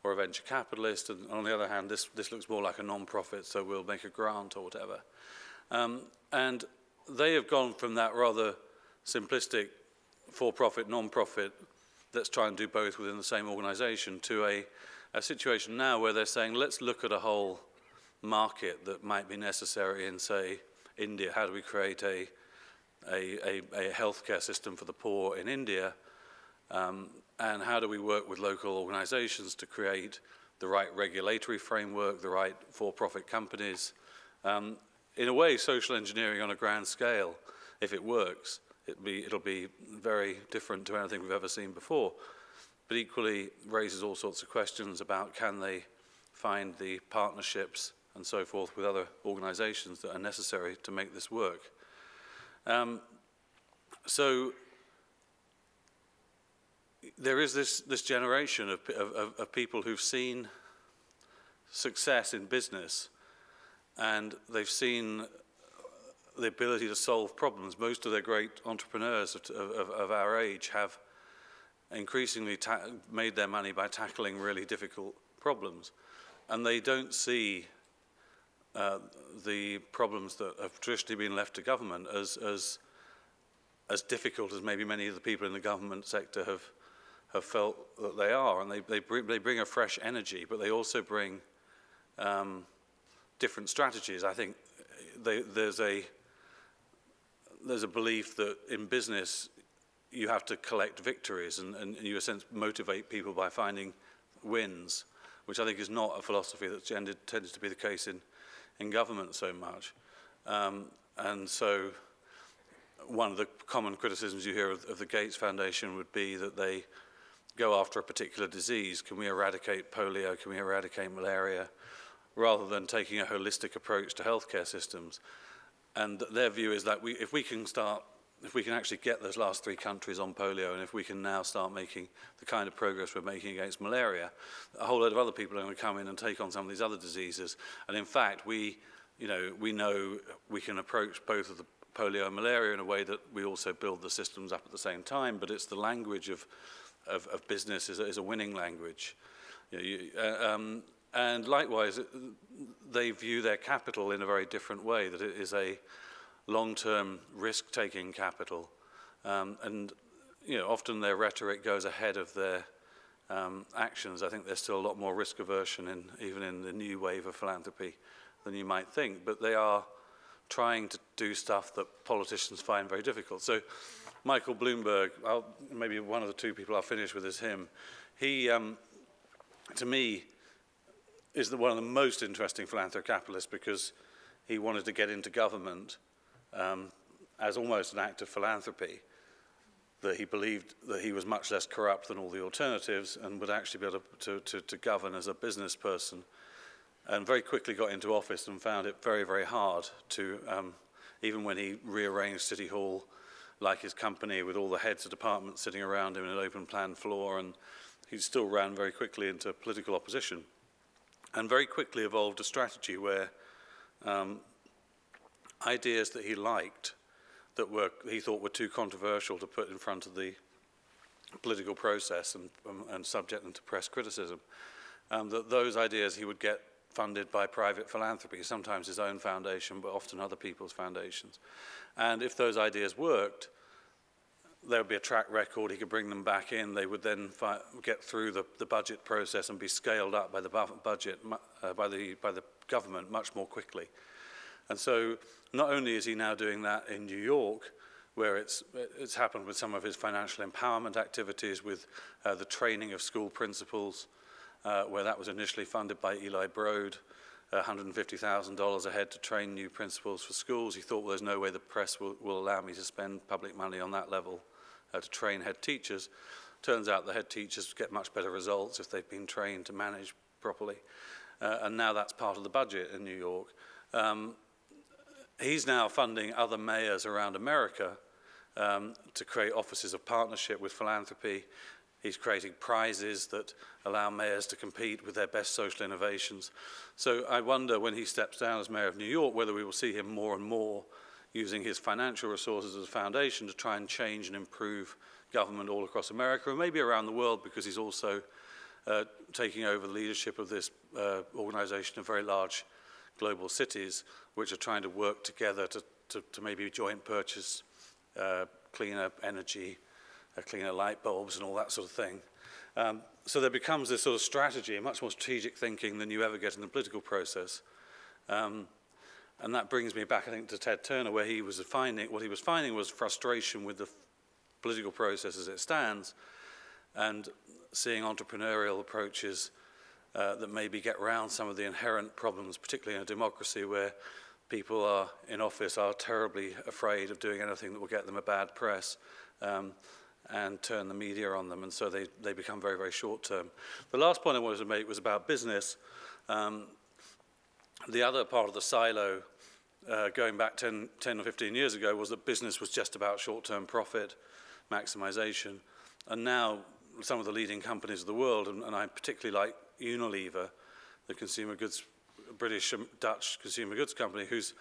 or a venture capitalist, and on the other hand, this looks more like a non-profit, so we'll make a grant or whatever. And they have gone from that rather simplistic for-profit, non-profit, let's try and do both within the same organization, to a situation now where they're saying, let's look at a whole market that might be necessary in, say, India. How do we create a healthcare system for the poor in India? And how do we work with local organizations to create the right regulatory framework, the right for-profit companies? In a way, social engineering on a grand scale, if it works, it'll be very different to anything we've ever seen before, but equally raises all sorts of questions about can they find the partnerships and so forth with other organizations that are necessary to make this work. So there is this generation of people who've seen success in business, and they've seen the ability to solve problems. Most of the great entrepreneurs of our age have increasingly made their money by tackling really difficult problems. And they don't see the problems that have traditionally been left to government as difficult as maybe many of the people in the government sector have felt that they are. And they bring a fresh energy, but they also bring different strategies. I think there's a belief that in business you have to collect victories and you, in a sense, motivate people by finding wins, which I think is not a philosophy that's tended to be the case in government so much. And so one of the common criticisms you hear of the Gates Foundation would be that they go after a particular disease. Can we eradicate polio? Can we eradicate malaria? Rather than taking a holistic approach to healthcare systems. And their view is that if we can actually get those last 3 countries on polio, and if we can now start making the kind of progress we're making against malaria, a whole load of other people are going to come in and take on some of these other diseases. And in fact, we know we can approach both of the polio and malaria in a way that we also build the systems up at the same time, but it's the language of business is a winning language. And likewise, they view their capital in a very different way, that it is a long-term risk-taking capital. And often their rhetoric goes ahead of their actions. I think there's still a lot more risk aversion even in the new wave of philanthropy than you might think, but they are trying to do stuff that politicians find very difficult. So Michael Bloomberg, maybe one of the two people I'll finish with is him. He, to me, is one of the most interesting philanthrocapitalists because he wanted to get into government as almost an act of philanthropy, that he believed that he was much less corrupt than all the alternatives and would actually be able to govern as a business person, and very quickly got into office and found it very, very hard to, even when he rearranged City Hall, like his company, with all the heads of departments sitting around him in an open plan floor, and he still ran very quickly into political opposition, and very quickly evolved a strategy where ideas that he liked, that he thought were too controversial to put in front of the political process and subject them to press criticism, that those ideas he would get funded by private philanthropy, sometimes his own foundation, but often other people's foundations. And if those ideas worked, there would be a track record, he could bring them back in, they would then get through the budget process and be scaled up by the budget, by the government much more quickly. And so not only is he now doing that in New York, where it's happened with some of his financial empowerment activities, with the training of school principals, where that was initially funded by Eli Broad, $150,000 a head to train new principals for schools. He thought, well, there's no way the press will allow me to spend public money on that level to train head teachers. Turns out the head teachers get much better results if they've been trained to manage properly. And now that's part of the budget in New York. He's now funding other mayors around America to create offices of partnership with philanthropy. He's creating prizes that allow mayors to compete with their best social innovations. So I wonder, when he steps down as mayor of New York, whether we will see him more and more using his financial resources as a foundation to try and change and improve government all across America, and maybe around the world, because he's also taking over the leadership of this organization of very large global cities, which are trying to work together to maybe joint purchase cleaner energy, cleaner light bulbs and all that sort of thing. So there becomes this sort of strategy, much more strategic thinking than you ever get in the political process. And that brings me back, I think, to Ted Turner, where what he was finding was frustration with the political process as it stands, and seeing entrepreneurial approaches that maybe get around some of the inherent problems, particularly in a democracy where people in office are terribly afraid of doing anything that will get them a bad press, and turn the media on them, and so they become very, very short-term. The last point I wanted to make was about business. The other part of the silo, going back 10 or 15 years ago, was that business was just about short-term profit maximization. And now some of the leading companies of the world, and I particularly like Unilever, the consumer goods, British, Dutch consumer goods company, whose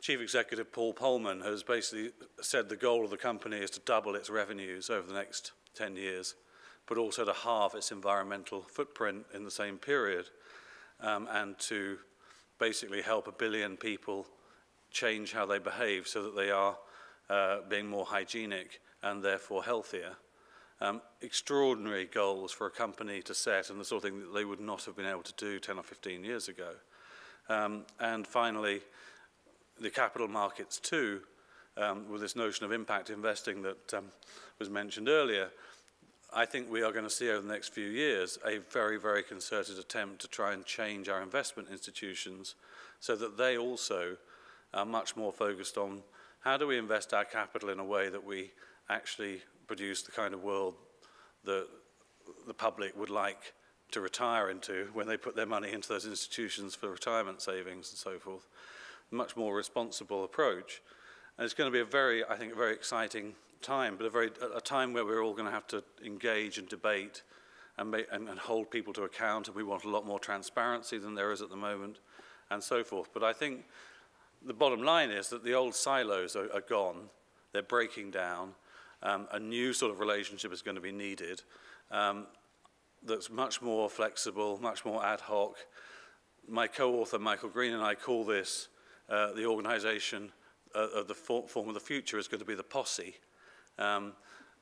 Chief Executive Paul Polman has basically said the goal of the company is to double its revenues over the next 10 years, but also to halve its environmental footprint in the same period, and to basically help 1 billion people change how they behave so that they are being more hygienic and therefore healthier. Extraordinary goals for a company to set, and the sort of thing that they would not have been able to do 10 or 15 years ago. And finally, the capital markets too, with this notion of impact investing that was mentioned earlier. I think we are going to see over the next few years a very, very concerted attempt to try and change our investment institutions so that they also are much more focused on how do we invest our capital in a way that we actually produce the kind of world that the public would like to retire into when they put their money into those institutions for retirement savings and so forth. Much more responsible approach. And it's going to be I think, a very exciting time, but a time where we're all going to have to engage and debate and hold people to account, and we want a lot more transparency than there is at the moment, and so forth. But I think the bottom line is that the old silos are gone. They're breaking down. A new sort of relationship is going to be needed. that's much more flexible, much more ad hoc. My co-author, Michael Green, and I call this the organization of the form of the future is going to be the posse,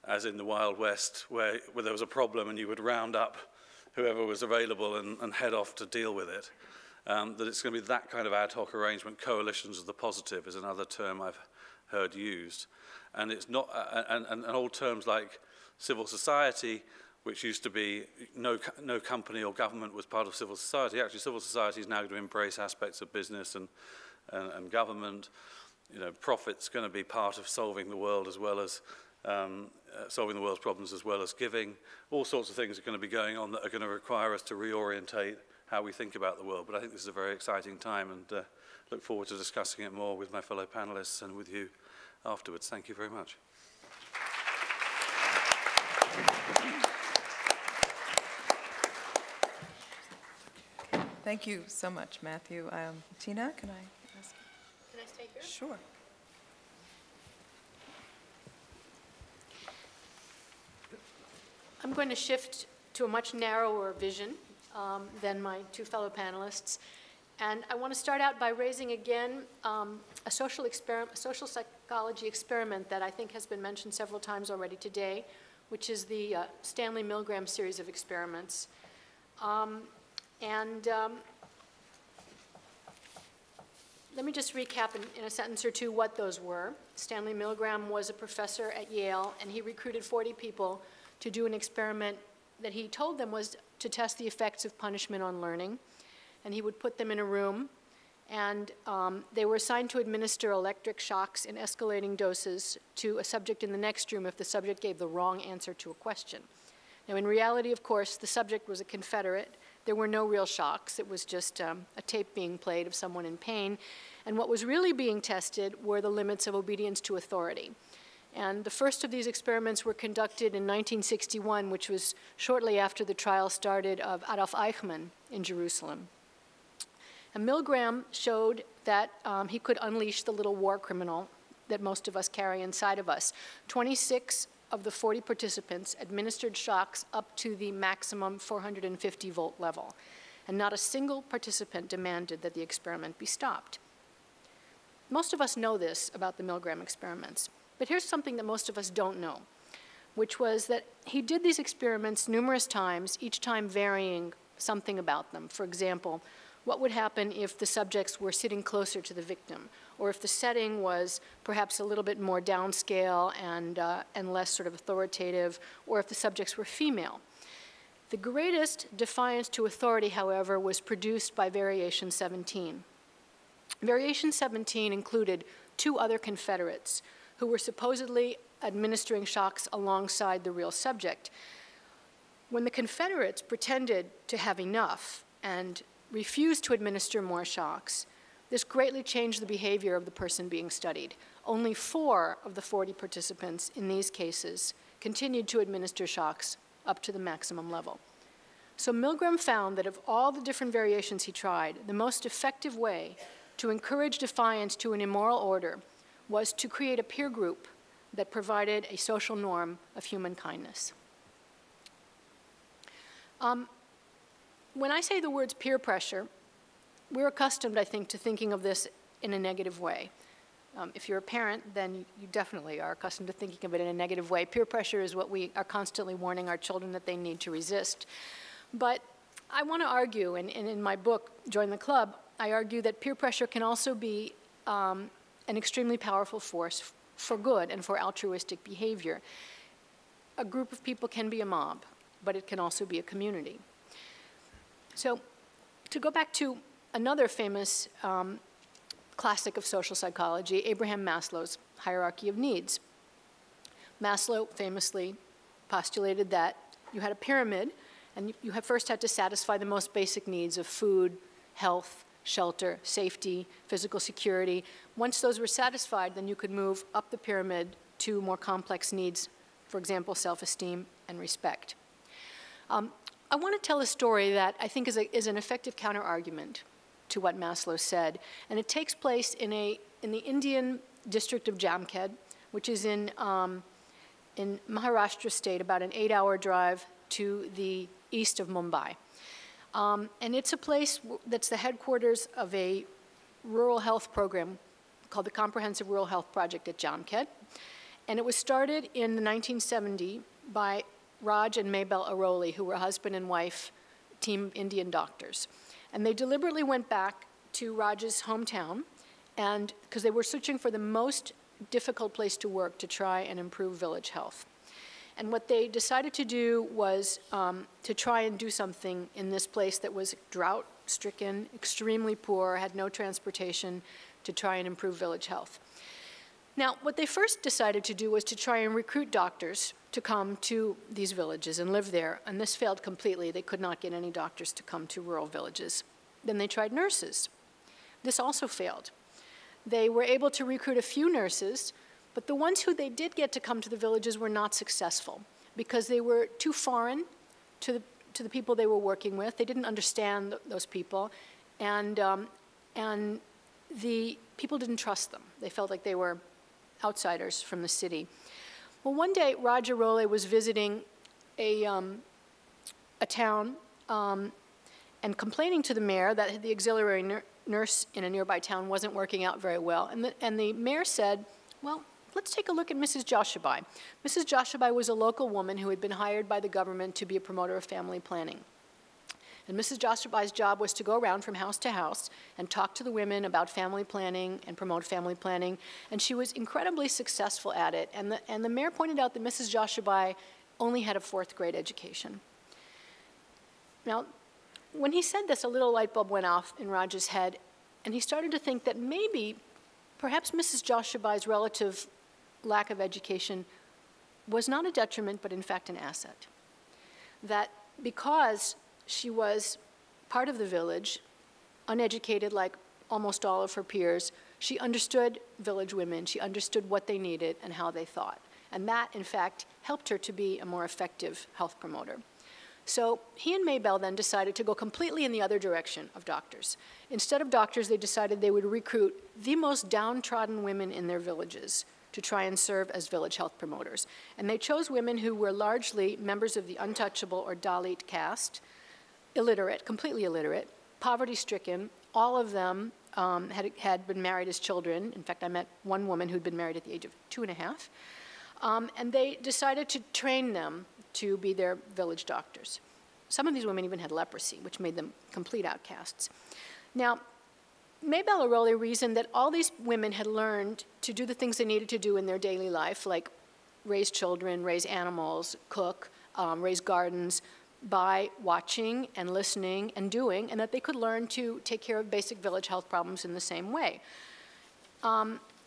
as in the Wild West, where there was a problem and you would round up whoever was available and head off to deal with it. That it's going to be that kind of ad hoc arrangement. Coalitions of the positive is another term I've heard used. And it's not, and old terms like civil society, which used to be no company or government was part of civil society. Actually, civil society is now going to embrace aspects of business and government. You know, profit's going to be part of solving the world as well as solving the world's problems as well as giving. All sorts of things are going to be going on that are going to require us to reorientate how we think about the world. But I think this is a very exciting time, and look forward to discussing it more with my fellow panelists and with you afterwards. Thank you very much. Thank you so much, Matthew. Tina, can I ask? Can I stay here? Sure. I'm going to shift to a much narrower vision than my two fellow panelists. And I want to start out by raising again a social psychology experiment that I think has been mentioned several times already today, which is the Stanley Milgram series of experiments. Let me just recap in a sentence or two what those were. Stanley Milgram was a professor at Yale, and he recruited 40 people to do an experiment that he told them was to test the effects of punishment on learning. And he would put them in a room, and they were assigned to administer electric shocks in escalating doses to a subject in the next room if the subject gave the wrong answer to a question. Now, in reality, of course, the subject was a Confederate. There were no real shocks. It was just a tape being played of someone in pain. And what was really being tested were the limits of obedience to authority. And the first of these experiments were conducted in 1961, which was shortly after the trial started of Adolf Eichmann in Jerusalem. And Milgram showed that he could unleash the little war criminal that most of us carry inside of us. 26 of the 40 participants administered shocks up to the maximum 450-volt level. And not a single participant demanded that the experiment be stopped. Most of us know this about the Milgram experiments. But here's something that most of us don't know, which was that he did these experiments numerous times, each time varying something about them. For example, what would happen if the subjects were sitting closer to the victim, or if the setting was perhaps a little bit more downscale and less sort of authoritative, or if the subjects were female. The greatest defiance to authority, however, was produced by variation 17. Variation 17 included 2 other Confederates who were supposedly administering shocks alongside the real subject. When the Confederates pretended to have enough and refused to administer more shocks, this greatly changed the behavior of the person being studied. Only 4 of the 40 participants in these cases continued to administer shocks up to the maximum level. So Milgram found that of all the different variations he tried, the most effective way to encourage defiance to an immoral order was to create a peer group that provided a social norm of human kindness. When I say the words peer pressure, we're accustomed, I think, to thinking of this in a negative way. If you're a parent, then you definitely are accustomed to thinking of it in a negative way. Peer pressure is what we are constantly warning our children that they need to resist. But I want to argue, and in my book, Join the Club, I argue that peer pressure can also be an extremely powerful force for good and for altruistic behavior. A group of people can be a mob, but it can also be a community. So to go back to another famous classic of social psychology, Abraham Maslow's hierarchy of needs. Maslow famously postulated that you had a pyramid, and you first had to satisfy the most basic needs of food, health, shelter, safety, physical security. Once those were satisfied, then you could move up the pyramid to more complex needs, for example, self-esteem and respect. I want to tell a story that I think is an effective counter-argument to what Maslow said, and it takes place in the Indian district of Jamkhed, which is in Maharashtra state, about an 8-hour drive to the east of Mumbai. And it's a place that's the headquarters of a rural health program called the Comprehensive Rural Health Project at Jamkhed. And it was started in 1970 by Raj and Maybelle Aroli, who were husband and wife, team Indian doctors. And they deliberately went back to Raj's hometown, and because they were searching for the most difficult place to work to try and improve village health. And what they decided to do was to try and do something in this place that was drought-stricken, extremely poor, had no transportation, to try and improve village health. Now, what they first decided to do was to try and recruit doctors to come to these villages and live there, and this failed completely. They could not get any doctors to come to rural villages. Then they tried nurses. This also failed. They were able to recruit a few nurses, but the ones who they did get to come to the villages were not successful because they were too foreign to the people they were working with. They didn't understand those people, and the people didn't trust them. They felt like they were outsiders from the city. Well, one day, Raj Aroli was visiting a town and complaining to the mayor that the auxiliary nurse in a nearby town wasn't working out very well. And the mayor said, well, let's take a look at Mrs. Joshabai. Mrs. Joshabai was a local woman who had been hired by the government to be a promoter of family planning. And Mrs. Joshabai's job was to go around from house to house and talk to the women about family planning and promote family planning. And she was incredibly successful at it. And the mayor pointed out that Mrs. Joshabai only had a 4th grade education. Now, when he said this, a little light bulb went off in Raj's head, and he started to think that maybe, perhaps Mrs. Joshabai's relative lack of education was not a detriment, but in fact an asset. That because she was part of the village, uneducated like almost all of her peers, she understood village women, she understood what they needed and how they thought. And that, in fact, helped her to be a more effective health promoter. So he and Maybelle then decided to go completely in the other direction of doctors. Instead of doctors, they decided they would recruit the most downtrodden women in their villages to try and serve as village health promoters. And they chose women who were largely members of the untouchable or Dalit caste, illiterate, completely illiterate, poverty-stricken. All of them had been married as children. In fact, I met one woman who'd been married at the age of 2.5. And they decided to train them to be their village doctors. Some of these women even had leprosy, which made them complete outcasts. Now, Maybelle Aroli reasoned that all these women had learned to do the things they needed to do in their daily life, like raise children, raise animals, cook, raise gardens, by watching and listening and doing, and that they could learn to take care of basic village health problems in the same way.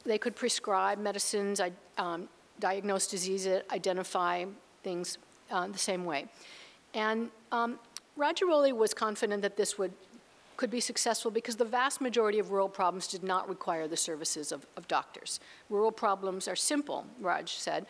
They could prescribe medicines, diagnose diseases, identify things the same way. And Raj Aroli was confident that this could be successful because the vast majority of rural problems did not require the services of doctors. Rural problems are simple, Raj said.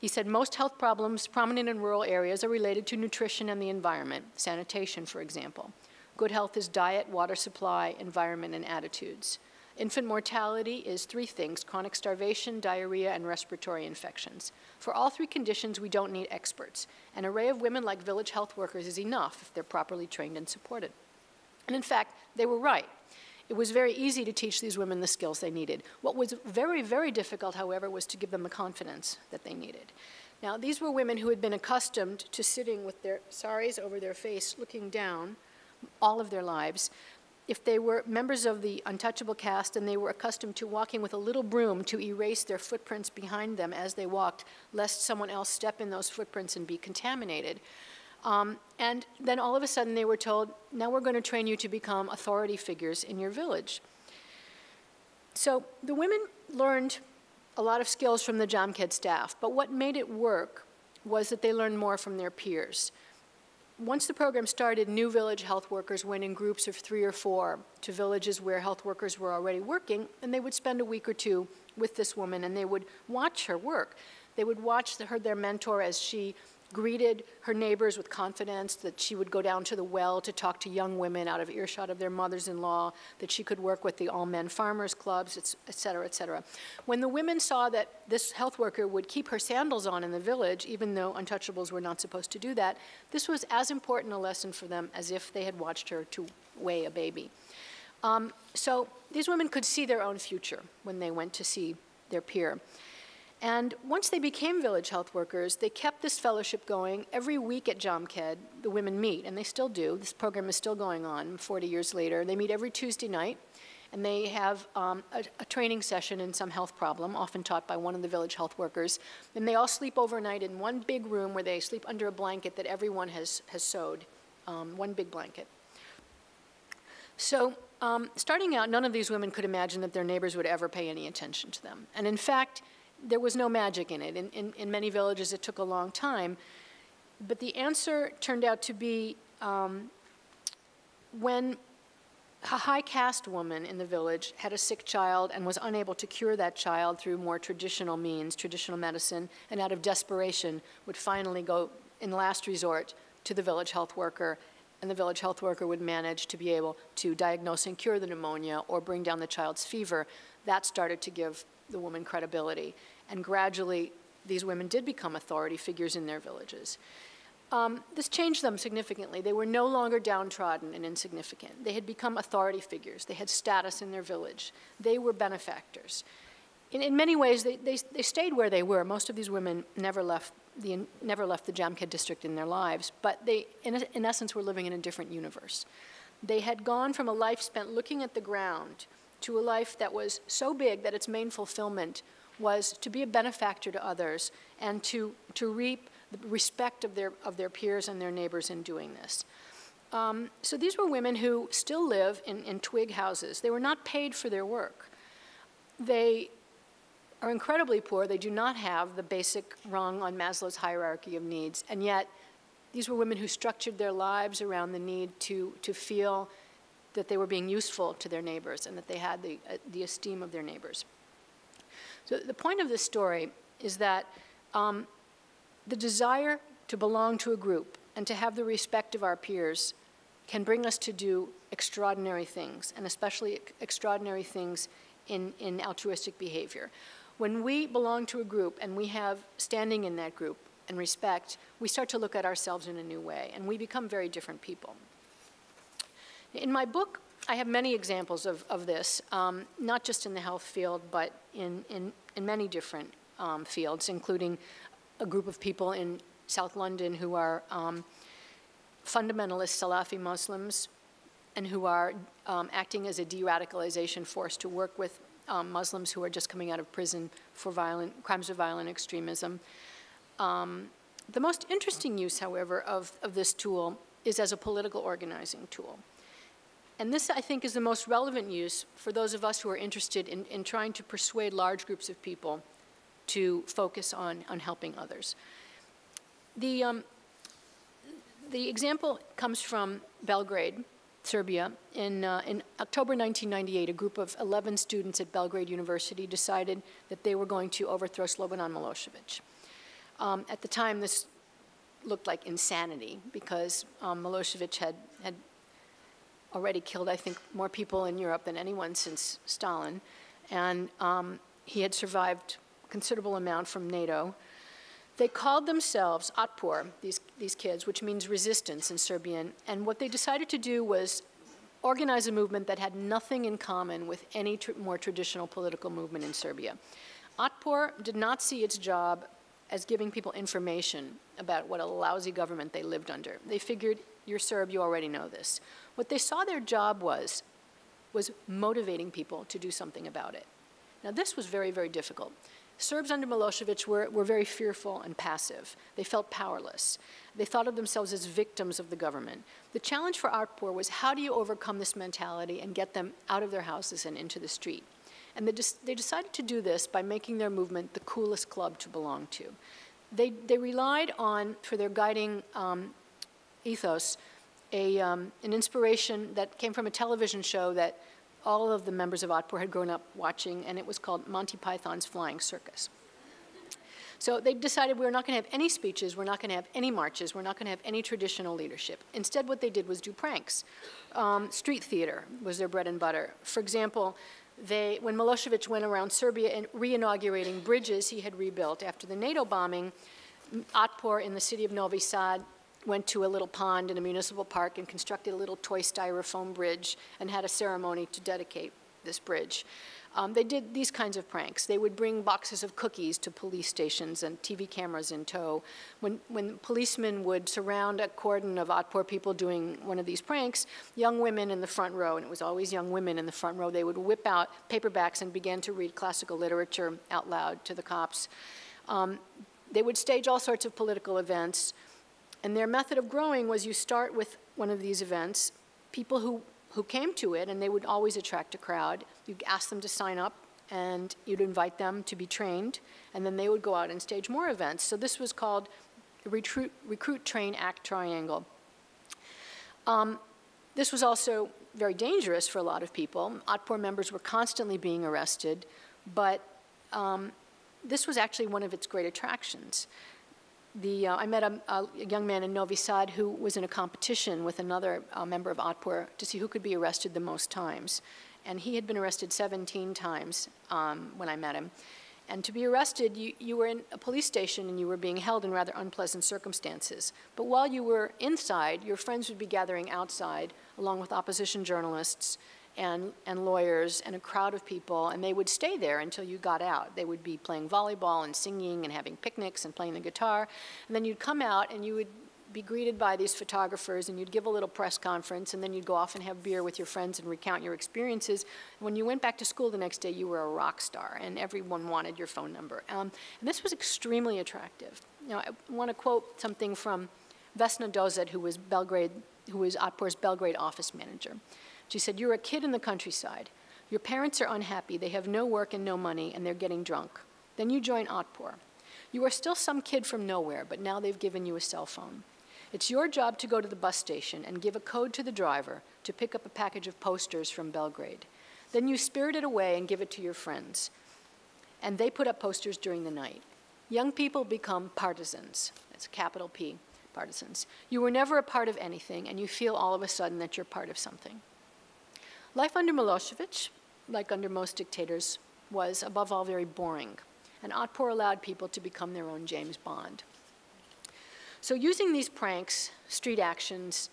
He said most health problems prominent in rural areas are related to nutrition and the environment, sanitation, for example. Good health is diet, water supply, environment, and attitudes. Infant mortality is 3 things: chronic starvation, diarrhea, and respiratory infections. For all 3 conditions, we don't need experts. An array of women like village health workers is enough if they're properly trained and supported. And in fact, they were right. It was very easy to teach these women the skills they needed. What was very, very difficult, however, was to give them the confidence that they needed. Now, these were women who had been accustomed to sitting with their saris over their face, looking down all of their lives. If they were members of the untouchable caste and they were accustomed to walking with a little broom to erase their footprints behind them as they walked, lest someone else step in those footprints and be contaminated. And then all of a sudden they were told, now we're going to train you to become authority figures in your village. So the women learned a lot of skills from the Jamkhed staff, but what made it work was that they learned more from their peers. Once the program started, new village health workers went in groups of 3 or 4 to villages where health workers were already working, and they would spend a week or 2 with this woman, and they would watch her work. They would watch their mentor as she greeted her neighbors with confidence, that she would go down to the well to talk to young women out of earshot of their mothers-in-law, that she could work with the all-men farmers clubs, et cetera, et cetera. When the women saw that this health worker would keep her sandals on in the village, even though untouchables were not supposed to do that, this was as important a lesson for them as if they had watched her to weigh a baby. So these women could see their own future when they went to see their peer. And once they became village health workers, they kept this fellowship going. Every week at Jamkhed, the women meet, and they still do. This program is still going on 40 years later. They meet every Tuesday night, and they have a training session in some health problem, often taught by one of the village health workers. And they all sleep overnight in one big room where they sleep under a blanket that everyone has sewed, one big blanket. So starting out, none of these women could imagine that their neighbors would ever pay any attention to them. And in fact, there was no magic in it. In many villages, it took a long time. But the answer turned out to be when a high caste woman in the village had a sick child and was unable to cure that child through more traditional means, traditional medicine, and out of desperation would finally go, in last resort, to the village health worker, and the village health worker would manage to be able to diagnose and cure the pneumonia or bring down the child's fever. That started to give the woman credibility. And gradually, these women did become authority figures in their villages. This changed them significantly. They were no longer downtrodden and insignificant. They had become authority figures. They had status in their village. They were benefactors. In many ways, they stayed where they were. Most of these women never left the Jamkhed district in their lives, but they, in essence, were living in a different universe. They had gone from a life spent looking at the ground to a life that was so big that its main fulfillment was to be a benefactor to others and to reap the respect of their peers and their neighbors in doing this. So these were women who still live in twig houses. They were not paid for their work. They are incredibly poor. They do not have the basic rung on Maslow's hierarchy of needs, and yet these were women who structured their lives around the need to feel that they were being useful to their neighbors and that they had the esteem of their neighbors. So the point of this story is that the desire to belong to a group and to have the respect of our peers can bring us to do extraordinary things, and especially extraordinary things in altruistic behavior. When we belong to a group and we have standing in that group and respect, we start to look at ourselves in a new way, and we become very different people. In my book, I have many examples of this, not just in the health field, but in many different fields, including a group of people in South London who are fundamentalist Salafi Muslims and who are acting as a de-radicalization force to work with Muslims who are just coming out of prison for crimes of violent extremism. The most interesting use, however, of this tool is as a political organizing tool. And this, I think, is the most relevant use for those of us who are interested in trying to persuade large groups of people to focus on helping others. The example comes from Belgrade, Serbia. In October 1998, a group of 11 students at Belgrade University decided that they were going to overthrow Slobodan Milošević. At the time, this looked like insanity because Milošević had already killed, I think, more people in Europe than anyone since Stalin, and he had survived a considerable amount from NATO. They called themselves Otpor, these kids, which means resistance in Serbian, and what they decided to do was organize a movement that had nothing in common with any more traditional political movement in Serbia. Otpor did not see its job as giving people information about what a lousy government they lived under. They figured, you're Serb, you already know this. What they saw their job was motivating people to do something about it. Now, this was very, very difficult. Serbs under Milošević were very fearful and passive. They felt powerless. They thought of themselves as victims of the government. The challenge for Otpor was, how do you overcome this mentality and get them out of their houses and into the street? And they decided to do this by making their movement the coolest club to belong to. They relied on, for their guiding ethos, an inspiration that came from a television show that all of the members of Otpor had grown up watching, and it was called Monty Python's Flying Circus. So they decided we're not going to have any speeches, we're not going to have any marches, we're not going to have any traditional leadership. Instead, what they did was do pranks. Street theater was their bread and butter. For example, when Milosevic went around Serbia and re-inaugurating bridges he had rebuilt after the NATO bombing, Otpor in the city of Novi Sad went to a little pond in a municipal park and constructed a little toy styrofoam bridge and had a ceremony to dedicate this bridge. They did these kinds of pranks. They would bring boxes of cookies to police stations and TV cameras in tow. When policemen would surround a cordon of Otpor people doing one of these pranks, young women in the front row, and it was always young women in the front row, they would whip out paperbacks and begin to read classical literature out loud to the cops. They would stage all sorts of political events, and their method of growing was you start with one of these events, people who came to it, and they would always attract a crowd. You'd ask them to sign up, and you'd invite them to be trained, and then they would go out and stage more events. So this was called the recruit, train, act triangle. This was also very dangerous for a lot of people. Otpor members were constantly being arrested, but this was actually one of its great attractions. I met a young man in Novi Sad who was in a competition with another member of Otpor to see who could be arrested the most times. And he had been arrested 17 times when I met him. And to be arrested, you were in a police station and you were being held in rather unpleasant circumstances. But while you were inside, your friends would be gathering outside along with opposition journalists and lawyers and a crowd of people, and they would stay there until you got out. They would be playing volleyball and singing and having picnics and playing the guitar. And then you'd come out and you would be greeted by these photographers, and you'd give a little press conference, and then you'd go off and have beer with your friends and recount your experiences. When you went back to school the next day, you were a rock star, and everyone wanted your phone number. And this was extremely attractive. Now, I want to quote something from Vesna Dozet, who was Otpor's Belgrade office manager. She said, "You're a kid in the countryside. Your parents are unhappy. They have no work and no money, and they're getting drunk. Then you join Otpor. You are still some kid from nowhere, but now they've given you a cell phone. It's your job to go to the bus station and give a code to the driver to pick up a package of posters from Belgrade. Then you spirit it away and give it to your friends. And they put up posters during the night. Young people become partisans." That's a capital P, partisans. "You were never a part of anything, and you feel all of a sudden that you're part of something." Life under Milosevic, like under most dictators, was above all very boring, and Otpor allowed people to become their own James Bond. So using these pranks, street actions,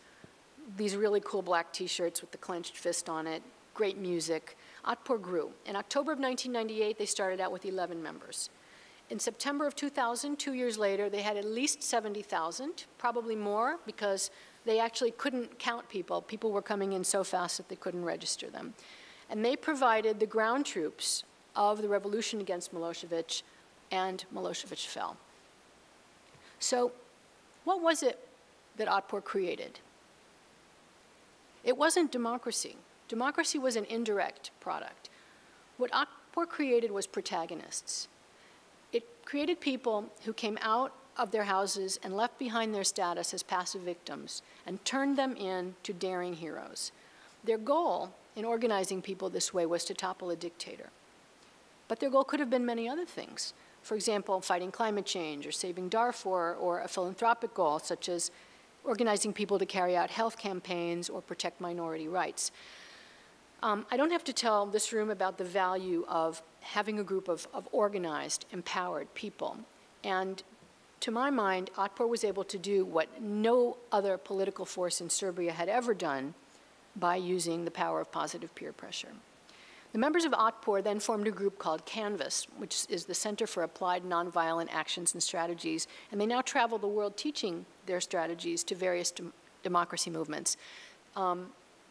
these really cool black t-shirts with the clenched fist on it, great music, Otpor grew. In October of 1998, they started out with 11 members. In September of 2000, 2 years later, they had at least 70,000, probably more, because they actually couldn't count people. People were coming in so fast that they couldn't register them. And they provided the ground troops of the revolution against Milosevic, and Milosevic fell. So what was it that Otpor created? It wasn't democracy. Democracy was an indirect product. What Otpor created was protagonists. It created people who came out of their houses and left behind their status as passive victims and turned them into daring heroes. Their goal in organizing people this way was to topple a dictator. But their goal could have been many other things. For example, fighting climate change or saving Darfur, or a philanthropic goal such as organizing people to carry out health campaigns or protect minority rights. I don't have to tell this room about the value of having a group of organized, empowered people. And to my mind, Otpor was able to do what no other political force in Serbia had ever done by using the power of positive peer pressure. The members of Otpor then formed a group called Canvas, which is the Center for Applied Nonviolent Actions and Strategies, and they now travel the world teaching their strategies to various democracy movements.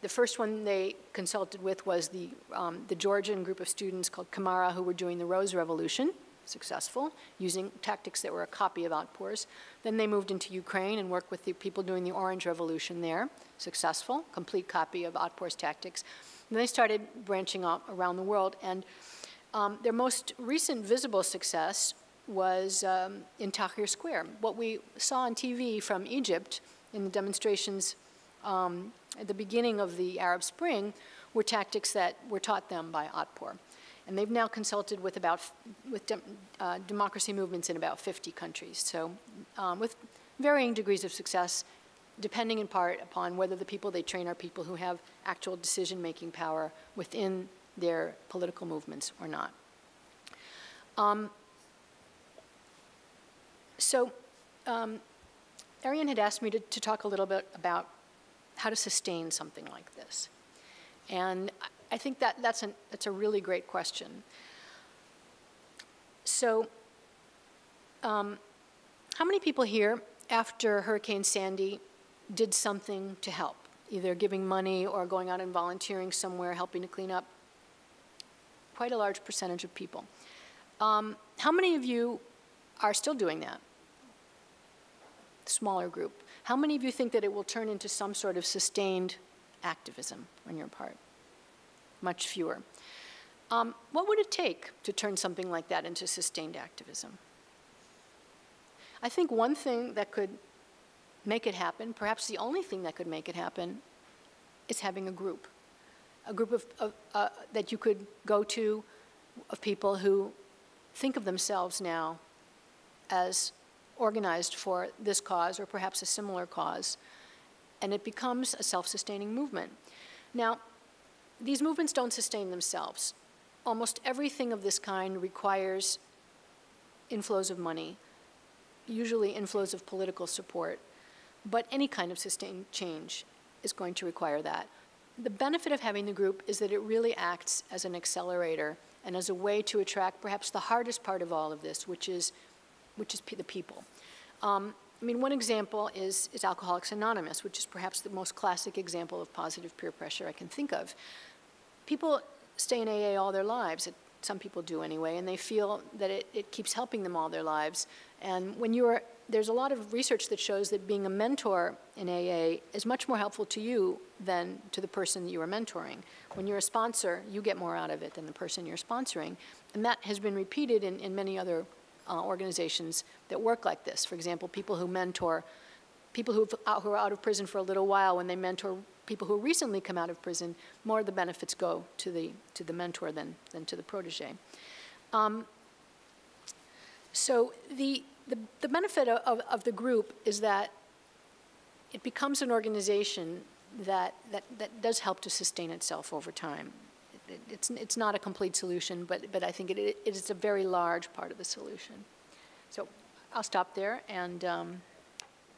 The first one they consulted with was the Georgian group of students called Kamara, who were doing the Rose Revolution, successful, using tactics that were a copy of Otpor's. Then they moved into Ukraine and worked with the people doing the Orange Revolution there, successful, complete copy of Otpor's tactics. And they started branching out around the world, and their most recent visible success was in Tahrir Square. What we saw on TV from Egypt in the demonstrations at the beginning of the Arab Spring were tactics that were taught them by Otpor. And they've now consulted with democracy movements in about 50 countries. So with varying degrees of success, depending in part upon whether the people they train are people who have actual decision-making power within their political movements or not. Arian had asked me to talk a little bit about how to sustain something like this. And I think that's a really great question. So how many people here, after Hurricane Sandy, did something to help, either giving money or going out and volunteering somewhere, helping to clean up? Quite a large percentage of people. How many of you are still doing that? Smaller group. How many of you think that it will turn into some sort of sustained activism on your part? Much fewer. What would it take to turn something like that into sustained activism? I think one thing that could make it happen, perhaps the only thing that could make it happen, is having a group that you could go to, of people who think of themselves now as organized for this cause or perhaps a similar cause, and it becomes a self-sustaining movement. Now, these movements don't sustain themselves. Almost everything of this kind requires inflows of money, usually inflows of political support, but any kind of sustained change is going to require that. The benefit of having the group is that it really acts as an accelerator and as a way to attract perhaps the hardest part of all of this, which is the people. I mean, one example is Alcoholics Anonymous, which is perhaps the most classic example of positive peer pressure I can think of. People stay in AA all their lives, some people do anyway, and they feel that it keeps helping them all their lives. And when there's a lot of research that shows that being a mentor in AA is much more helpful to you than to the person that you are mentoring. When you're a sponsor, you get more out of it than the person you're sponsoring. And that has been repeated in many other organizations that work like this. For example, people who mentor people who are out of prison for a little while, when they mentor people who recently come out of prison, more of the benefits go to the mentor than to the protege. So the benefit of the group is that it becomes an organization that does help to sustain itself over time. It's not a complete solution, but I think it is a very large part of the solution. So I'll stop there and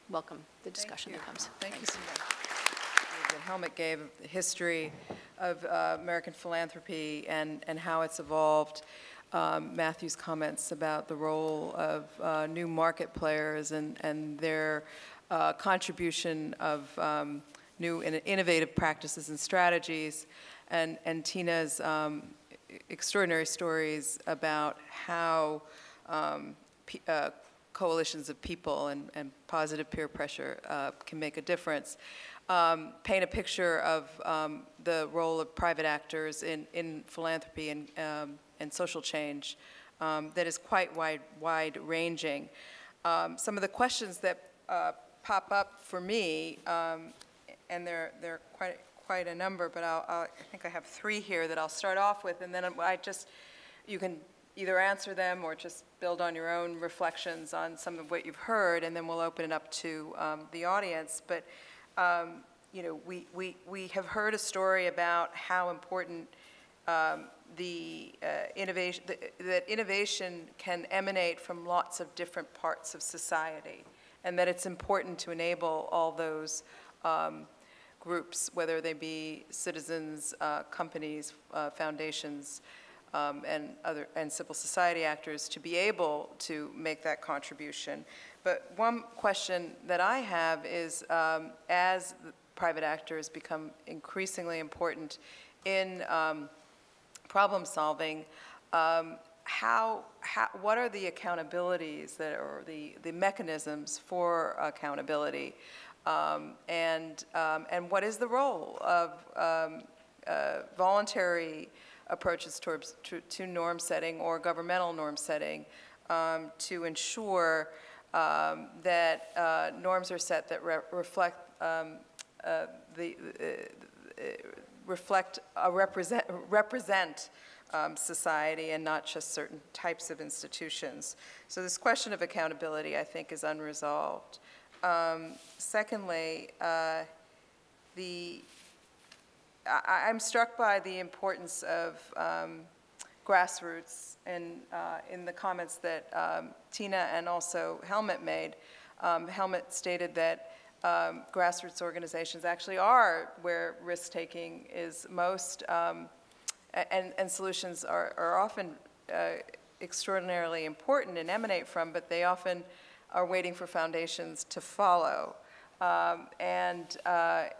welcome the discussion that comes. Thank you so much. Helmut gave the history of American philanthropy and how it's evolved. Matthew's comments about the role of new market players and their contribution of new innovative practices and strategies, and Tina's extraordinary stories about how coalitions of people and positive peer pressure can make a difference. Paint a picture of the role of private actors in philanthropy and social change that is quite wide-ranging. Some of the questions that pop up for me, and they're quite a number, but I think I have 3 here that I'll start off with, and then you can either answer them or just build on your own reflections on some of what you've heard, and then we'll open it up to the audience. But you know, we have heard a story about how important that innovation can emanate from lots of different parts of society, and that it's important to enable all those groups, whether they be citizens, companies, foundations, and civil society actors, to be able to make that contribution. But one question that I have is, as private actors become increasingly important in problem solving, what are the accountabilities or the mechanisms for accountability, and what is the role of voluntary approaches to norm setting or governmental norm setting to ensure that norms are set that represent society and not just certain types of institutions. So this question of accountability, I think, is unresolved. Secondly, I'm struck by the importance of grassroots in the comments that Tina and also Helmut made. Helmut stated that grassroots organizations actually are where risk-taking is most, and solutions are often extraordinarily important and emanate from, but they often are waiting for foundations to follow.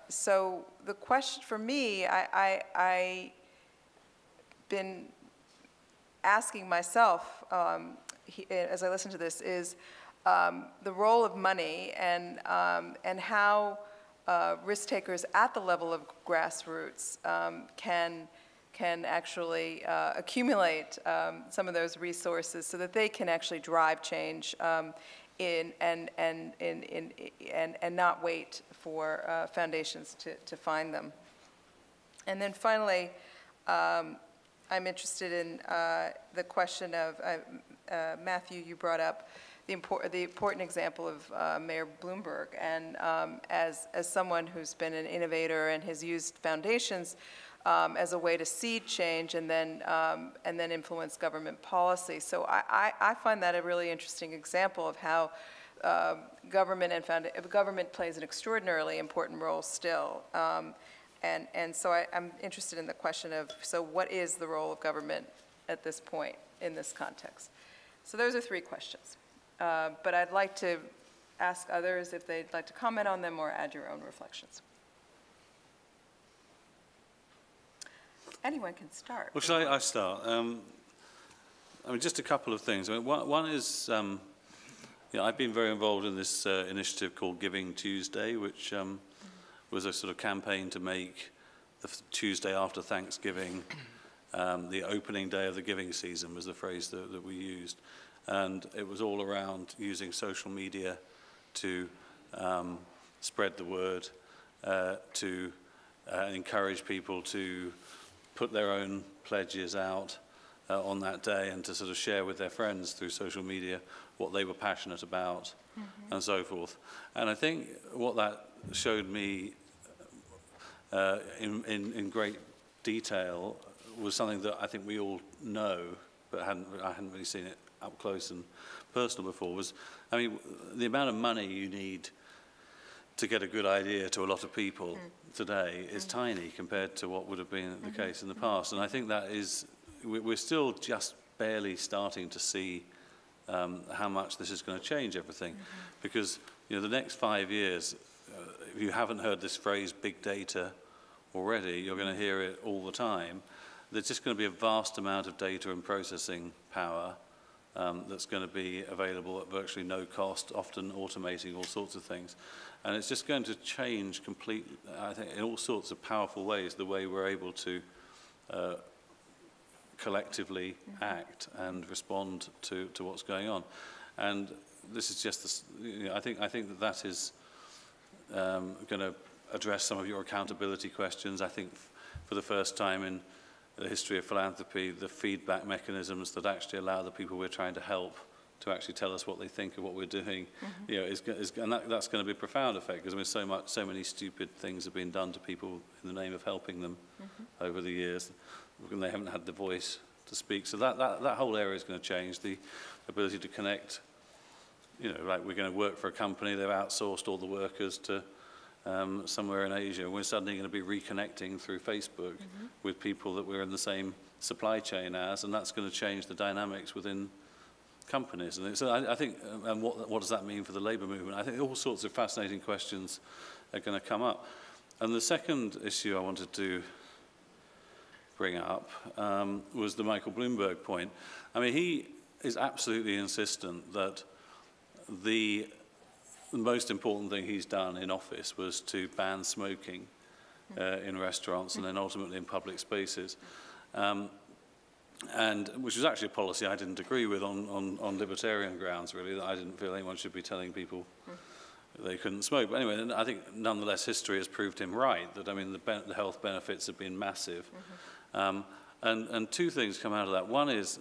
So the question for me, I've been asking myself as I listen to this is the role of money and how risk takers at the level of grassroots can actually accumulate some of those resources so that they can actually drive change and not wait for foundations to find them. And then finally, I'm interested in the question of, Matthew, you brought up the important example of Mayor Bloomberg, and as someone who's been an innovator and has used foundations as a way to seed change and then influence government policy. So I find that a really interesting example of how government plays an extraordinarily important role still. And so I'm interested in the question of, so what is the role of government at this point in this context? So those are 3 questions. But I'd like to ask others if they'd like to comment on them or add your own reflections. Anyone can start. Well, shall I start? I mean, just a couple of things. I mean, one is, I've been very involved in this initiative called Giving Tuesday, which was a sort of campaign to make the Tuesday after Thanksgiving the opening day of the giving season, was the phrase that we used. And it was all around using social media to spread the word, to encourage people to put their own pledges out on that day and to sort of share with their friends through social media what they were passionate about, and so forth. And I think what that showed me in great detail was something that I think we all know, but I hadn't really seen it up close and personal before, was, I mean, the amount of money you need to get a good idea to a lot of people today is tiny compared to what would have been the case in the past. And I think that is, we're still just barely starting to see how much this is going to change everything. Because, the next 5 years, if you haven't heard this phrase big data already, you're going to hear it all the time. There's just going to be a vast amount of data and processing power that's going to be available at virtually no cost, often automating all sorts of things. And it's just going to change completely, I think, in all sorts of powerful ways, the way we're able to collectively act and respond to what's going on. And this is just, this, I think that is going to address some of your accountability questions. I think for the first time in the history of philanthropy, the feedback mechanisms that actually allow the people we're trying to help to actually tell us what they think of what we're doing, and that's going to be a profound effect, because so many stupid things have been done to people in the name of helping them over the years, and they haven't had the voice to speak. So that whole area is going to change. The ability to connect, like we're going to work for a company, they've outsourced all the workers to somewhere in Asia. We're suddenly going to be reconnecting through Facebook with people that we're in the same supply chain as, and that's going to change the dynamics within companies. And so I think, and what does that mean for the labour movement? I think all sorts of fascinating questions are going to come up. And the second issue I wanted to bring up was the Michael Bloomberg point. I mean, he is absolutely insistent that the most important thing he's done in office was to ban smoking in restaurants and then ultimately in public spaces. And which was actually a policy I didn't agree with on libertarian grounds, really, that I didn't feel anyone should be telling people they couldn't smoke. But anyway, I think nonetheless history has proved him right, that, I mean, the health benefits have been massive. And And two things come out of that. One is,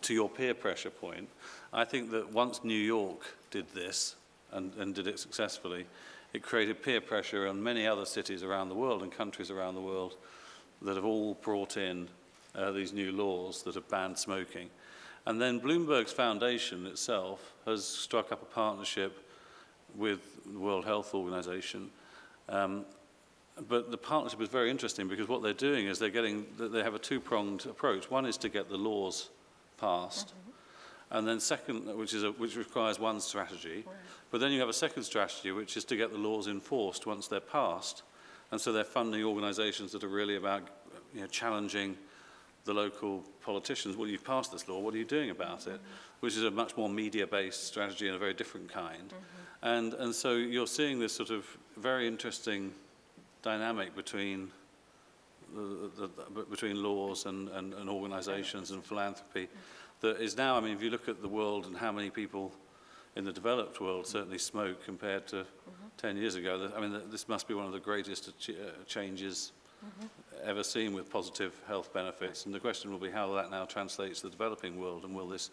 to your peer pressure point, I think that once New York did this, and did it successfully, it created peer pressure on many other cities around the world and countries around the world that have all brought in these new laws that have banned smoking. And then Bloomberg's foundation itself has struck up a partnership with the World Health Organization. But the partnership is very interesting because what they're doing is they have a two-pronged approach. One is to get the laws passed, and then second, which requires one strategy. Right. But then you have a second strategy, which is to get the laws enforced once they're passed. And so they're funding organizations that are really about challenging the local politicians. Well, you've passed this law, what are you doing about it? Which is a much more media-based strategy and a very different kind. And so you're seeing this sort of very interesting dynamic between between laws and organizations and philanthropy that is now, I mean, if you look at the world and how many people in the developed world certainly smoke compared to 10 years ago, I mean, this must be one of the greatest changes ever seen with positive health benefits. And the question will be how that now translates to the developing world, and will this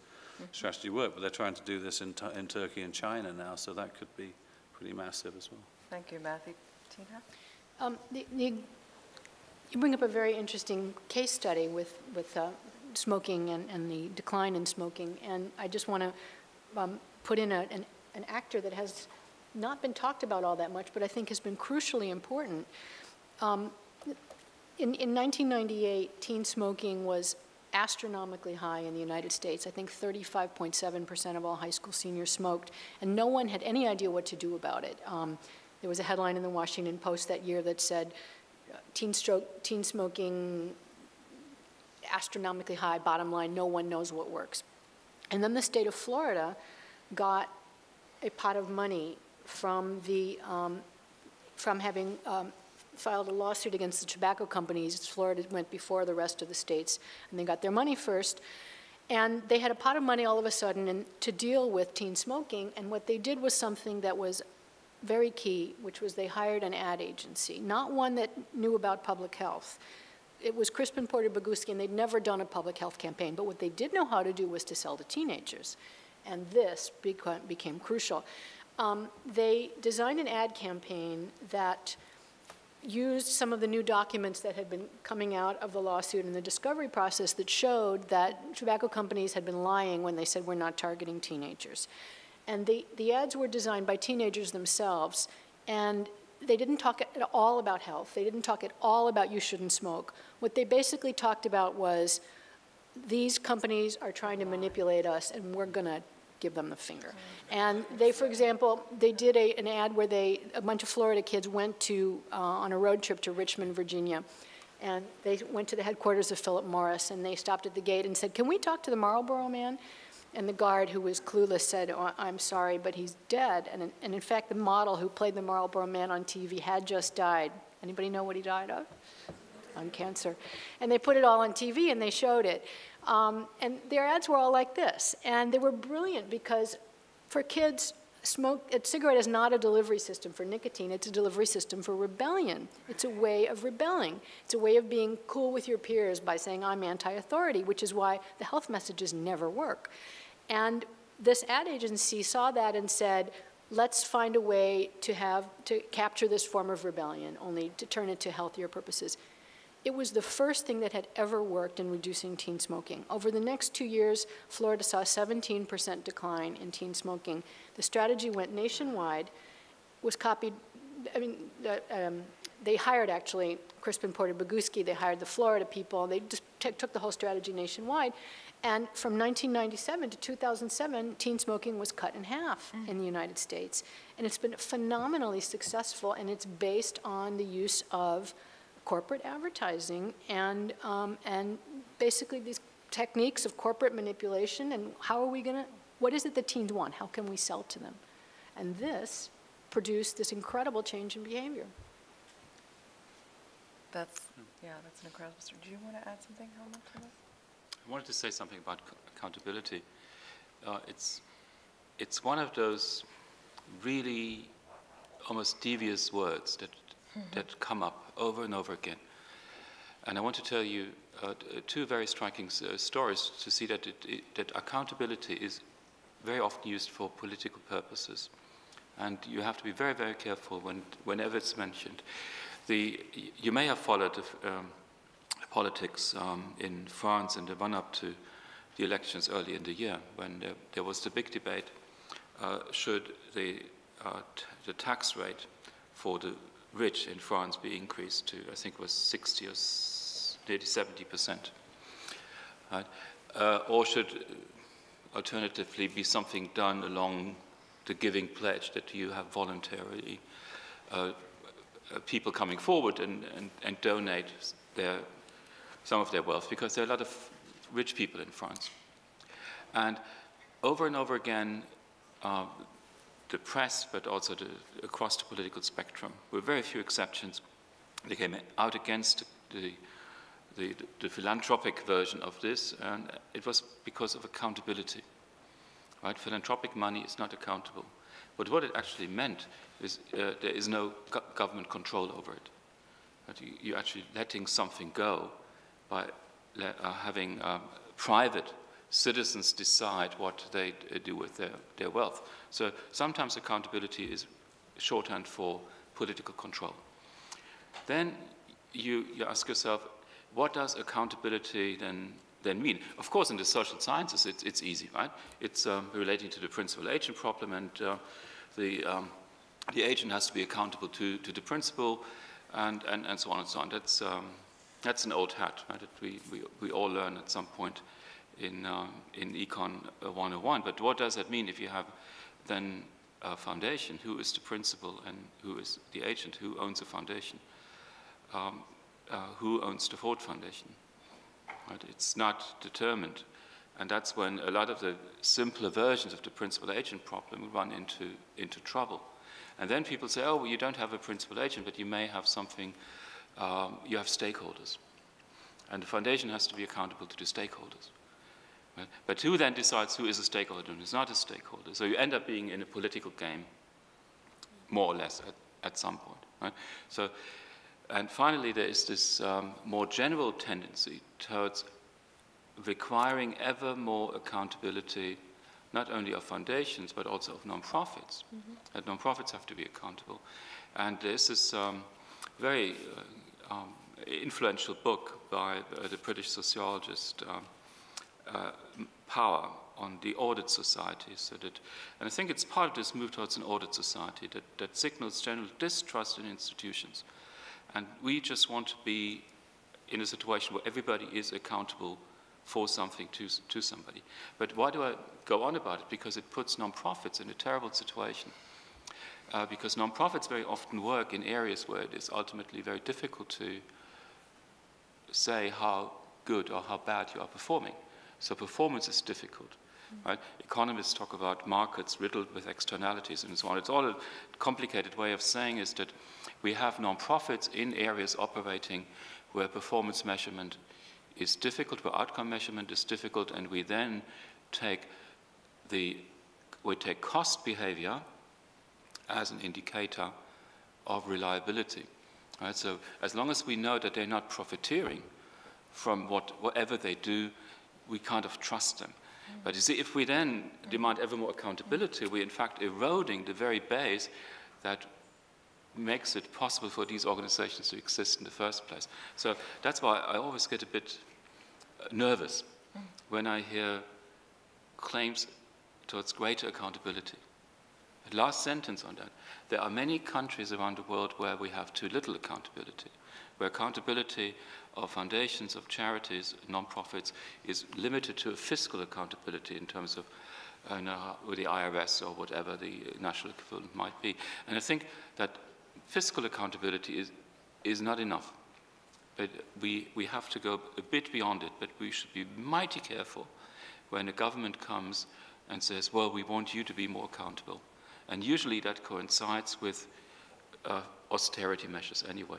strategy work? But they're trying to do this in Turkey and China now, so that could be pretty massive as well. Thank you, Matthew. Tina? You bring up a very interesting case study with smoking and the decline in smoking, and I just want to put in an actor that has not been talked about all that much, but I think has been crucially important. In 1998, teen smoking was astronomically high in the United States. I think 35.7% of all high school seniors smoked, and no one had any idea what to do about it. There was a headline in the Washington Post that year that said, teen smoking astronomically high, bottom line, no one knows what works. And then the state of Florida got a pot of money from having filed a lawsuit against the tobacco companies. Florida went before the rest of the states, and they got their money first. And they had a pot of money all of a sudden to deal with teen smoking, and what they did was something that was very key, which was they hired an ad agency, not one that knew about public health. It was Crispin Porter Bogusky, and they'd never done a public health campaign, but what they did know how to do was to sell to teenagers, and this became crucial. They designed an ad campaign that used some of the new documents that had been coming out of the lawsuit and the discovery process that showed that tobacco companies had been lying when they said we're not targeting teenagers. And the ads were designed by teenagers themselves, and they didn't talk at all about health. They didn't talk at all about you shouldn't smoke. What they basically talked about was these companies are trying to manipulate us, and we're going to give them the finger. And they, for example, they did an ad where a bunch of Florida kids went on a road trip to Richmond, Virginia, and they went to the headquarters of Philip Morris, and they stopped at the gate and said, "Can we talk to the Marlboro man?" And the guard, who was clueless, said, "Oh, I'm sorry, but he's dead." And in fact, the model who played the Marlboro man on TV had just died. Anybody know what he died of? On cancer. And they put it all on TV, and they showed it. And their ads were all like this. And they were brilliant because for kids, a cigarette is not a delivery system for nicotine. It's a delivery system for rebellion. It's a way of rebelling. It's a way of being cool with your peers by saying, I'm anti-authority, which is why the health messages never work. And this ad agency saw that and said, let's find a way to capture this form of rebellion, only to turn it to healthier purposes. It was the first thing that had ever worked in reducing teen smoking. Over the next 2 years, Florida saw a 17% decline in teen smoking. The strategy went nationwide, was copied. I mean, they hired, actually, Crispin Porter Bogusky. They hired the Florida people. They just took the whole strategy nationwide. And from 1997 to 2007, teen smoking was cut in half in the United States. And it's been phenomenally successful, and it's based on the use of corporate advertising and basically these techniques of corporate manipulation, and what is it that teens want? How can we sell to them? And this produced this incredible change in behavior. That's an incredible story. Do you want to add something, Helmut, to this? I wanted to say something about accountability. It's one of those really almost devious words that come up over and over again. And I want to tell you two very striking stories to see that that accountability is very often used for political purposes. And you have to be very, very careful whenever it's mentioned. You may have followed politics in France in the run-up to the elections early in the year, when there was the big debate, should the tax rate for the rich in France be increased to, I think it was 60 or nearly 70%. Right? Or should alternatively be something done along the giving pledge that you have voluntarily people coming forward and donate some of their wealth, because there are a lot of rich people in France. And over again, the press, but also across the political spectrum, with very few exceptions, they came out against the philanthropic version of this, and it was because of accountability. Right? Philanthropic money is not accountable. But what it actually meant is there is no government control over it. Right? You're actually letting something go by having private citizens decide what they do with their wealth. So sometimes accountability is shorthand for political control. Then you ask yourself, what does accountability then mean? Of course, in the social sciences, it's easy, right? It's relating to the principal-agent problem, and the agent has to be accountable to the principal, and so on and so on. That's an old hat, right? That we all learn at some point in Econ 101. But what does that mean if you have then a foundation? Who is the principal and who is the agent? Who owns the foundation? Who owns the Ford Foundation? Right? It's not determined. And that's when a lot of the simpler versions of the principal-agent problem run into trouble. And then people say, oh, well, you don't have a principal agent, but you may have something, you have stakeholders. And the foundation has to be accountable to the stakeholders. Right? But who then decides who is a stakeholder and who is not a stakeholder? So you end up being in a political game, more or less, at some point. Right? So, and finally, there is this more general tendency towards requiring ever more accountability, not only of foundations, but also of nonprofits. Mm-hmm. That nonprofits have to be accountable. And there's this very influential book by the British sociologist Power on the audit society. And I think it's part of this move towards an audit society that signals general distrust in institutions. And we just want to be in a situation where everybody is accountable for something to somebody. But why do I go on about it? Because it puts nonprofits in a terrible situation. Because nonprofits very often work in areas where it is ultimately very difficult to say how good or how bad you are performing. So performance is difficult. Right? Economists talk about markets riddled with externalities and so on. It's all a complicated way of saying is that we have nonprofits in areas operating where performance measurement is difficult, where outcome measurement is difficult, and we then take cost behavior as an indicator of reliability. Right? So as long as we know that they're not profiteering from whatever they do, we kind of trust them. But you see, if we then demand ever more accountability, we're in fact eroding the very base that makes it possible for these organizations to exist in the first place. So that's why I always get a bit nervous when I hear claims towards greater accountability. The last sentence on that. There are many countries around the world where we have too little accountability, where accountability of foundations, of charities, non-profits is limited to a fiscal accountability in terms of with the IRS or whatever the national equivalent might be. And I think that fiscal accountability is not enough. But we have to go a bit beyond it, but we should be mighty careful when a government comes and says, well, we want you to be more accountable. And usually that coincides with austerity measures anyway.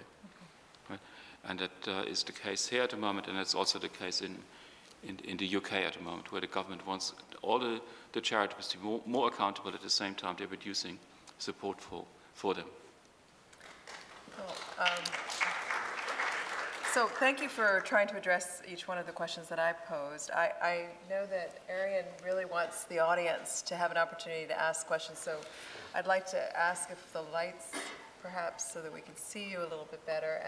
Right? And that is the case here at the moment, and it's also the case in the UK at the moment, where the government wants all the charities to be more accountable. At the same time, they're reducing support for them. Well, So thank you for trying to address each one of the questions that I posed. I know that Arian really wants the audience to have an opportunity to ask questions, so I'd like to ask if the lights, perhaps, so that we can see you a little bit better,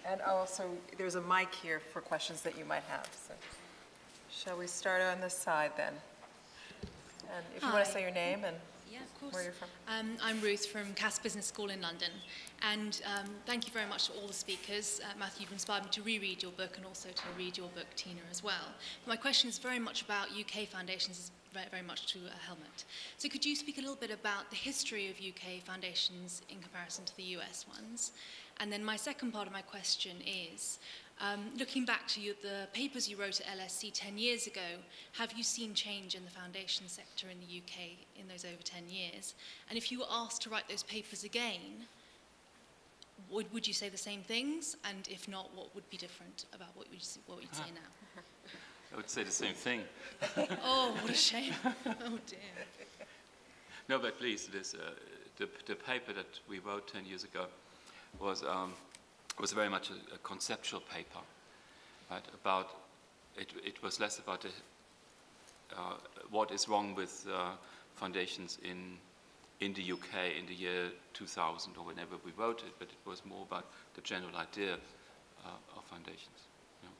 and also there's a mic here for questions that you might have. So shall we start on this side then? And if you want to say your name and yeah, of course. where you're from. I'm Ruth from Cass Business School in London, and thank you very much to all the speakers. Matthew, you've inspired me to reread your book and also to read your book, Tina, as well. But my question is very much about UK foundations, very, very much to Helmut. So could you speak a little bit about the history of UK foundations in comparison to the US ones? And then my second part of my question is, looking back to the papers you wrote at LSE 10 years ago, have you seen change in the foundation sector in the UK in those over 10 years? And if you were asked to write those papers again, would you say the same things? And if not, what would be different about what you'd say now? I would say the same thing. Oh, what a shame. Oh, dear. No, but please, the paper that we wrote 10 years ago was very much a conceptual paper, right? About it was less about what is wrong with foundations in the UK in the year 2000 or whenever we wrote it, but it was more about the general idea of foundations. You know?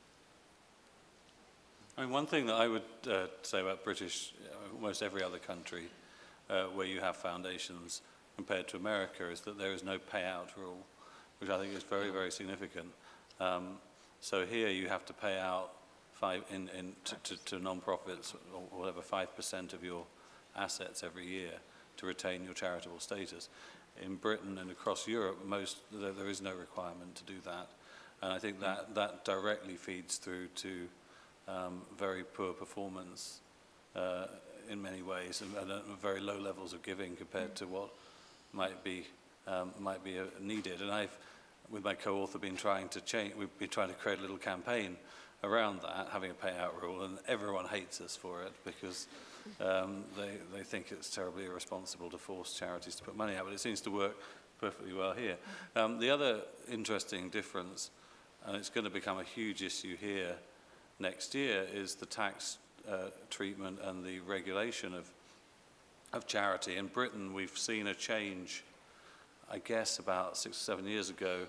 I mean, one thing that I would say about British, almost every other country where you have foundations compared to America is that there is no payout rule, which I think is very, very significant. So here you have to pay out to non-profits or whatever 5% of your assets every year to retain your charitable status. In Britain and across Europe, there is no requirement to do that, and I think that directly feeds through to very poor performance in many ways, and very low levels of giving compared to what might be needed. And I've, with my co-author, been trying to change. We've been trying to create a little campaign around that, having a payout rule, and everyone hates us for it because they think it's terribly irresponsible to force charities to put money out. But it seems to work perfectly well here. The other interesting difference, and it's going to become a huge issue here next year, is the tax treatment and the regulation of charity. In Britain, we've seen a change, I guess, about 6 or 7 years ago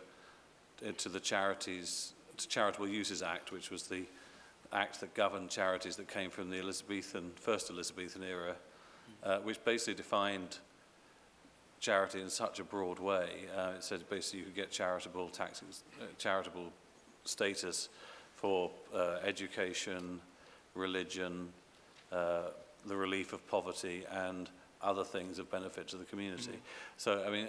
to the Charitable Uses Act, which was the act that governed charities that came from the first Elizabethan era, which basically defined charity in such a broad way. It said basically you could get charitable status for education, religion, the relief of poverty, and other things of benefit to the community. So, I mean,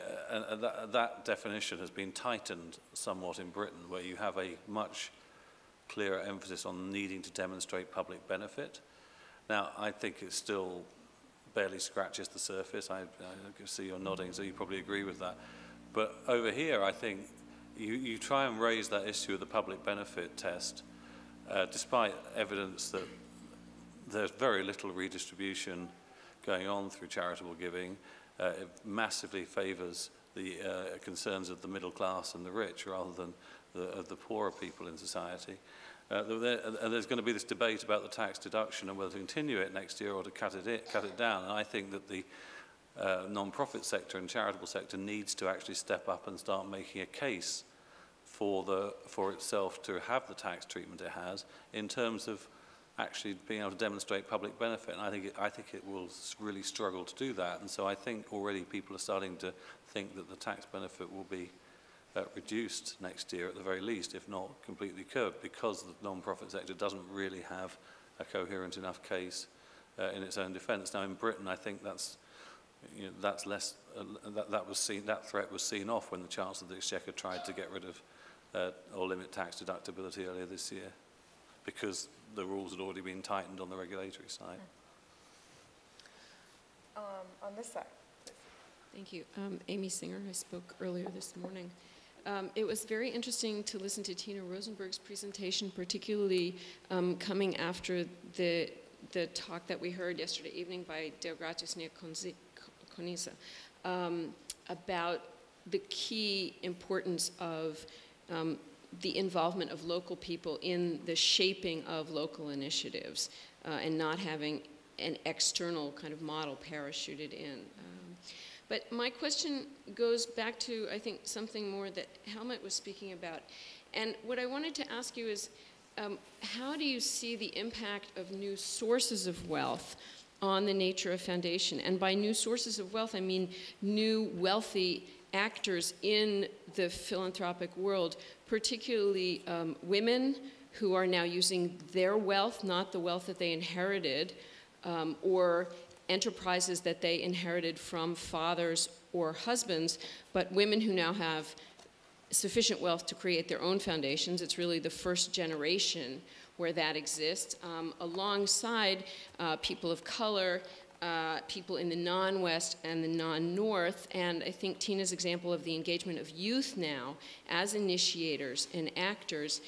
that definition has been tightened somewhat in Britain, where you have a much clearer emphasis on needing to demonstrate public benefit. Now, I think it still barely scratches the surface. I can see you're nodding, so you probably agree with that. But over here, I think you try and raise that issue of the public benefit test, despite evidence that there's very little redistribution going on through charitable giving. It massively favours the concerns of the middle class and the rich rather than the poorer people in society. There's going to be this debate about the tax deduction and whether to continue it next year or to cut it down. And I think that the non-profit sector and charitable sector needs to actually step up and start making a case for itself to have the tax treatment it has in terms of actually being able to demonstrate public benefit. And I think it will really struggle to do that. And so I think already people are starting to think that the tax benefit will be reduced next year at the very least, if not completely curbed, because the non-profit sector doesn't really have a coherent enough case in its own defence. Now in Britain, I think that's less. That threat was seen off when the Chancellor of the Exchequer tried to get rid of or limit tax deductibility earlier this year, because the rules had already been tightened on the regulatory side. On this side, please. Thank you. Amy Singer, I spoke earlier this morning. It was very interesting to listen to Tina Rosenberg's presentation, particularly coming after the talk that we heard yesterday evening by Deogratis Neokonisa about the key importance of the involvement of local people in the shaping of local initiatives and not having an external kind of model parachuted in. But my question goes back to, I think, something more that Helmut was speaking about. And what I wanted to ask you is, how do you see the impact of new sources of wealth on the nature of foundation? And by new sources of wealth, I mean new wealthy actors in the philanthropic world, particularly women who are now using their wealth, not the wealth that they inherited, or enterprises that they inherited from fathers or husbands, but women who now have sufficient wealth to create their own foundations. It's really the first generation where that exists, alongside people of color, people in the non-West and the non-North. And I think Tina's example of the engagement of youth now as initiators and actors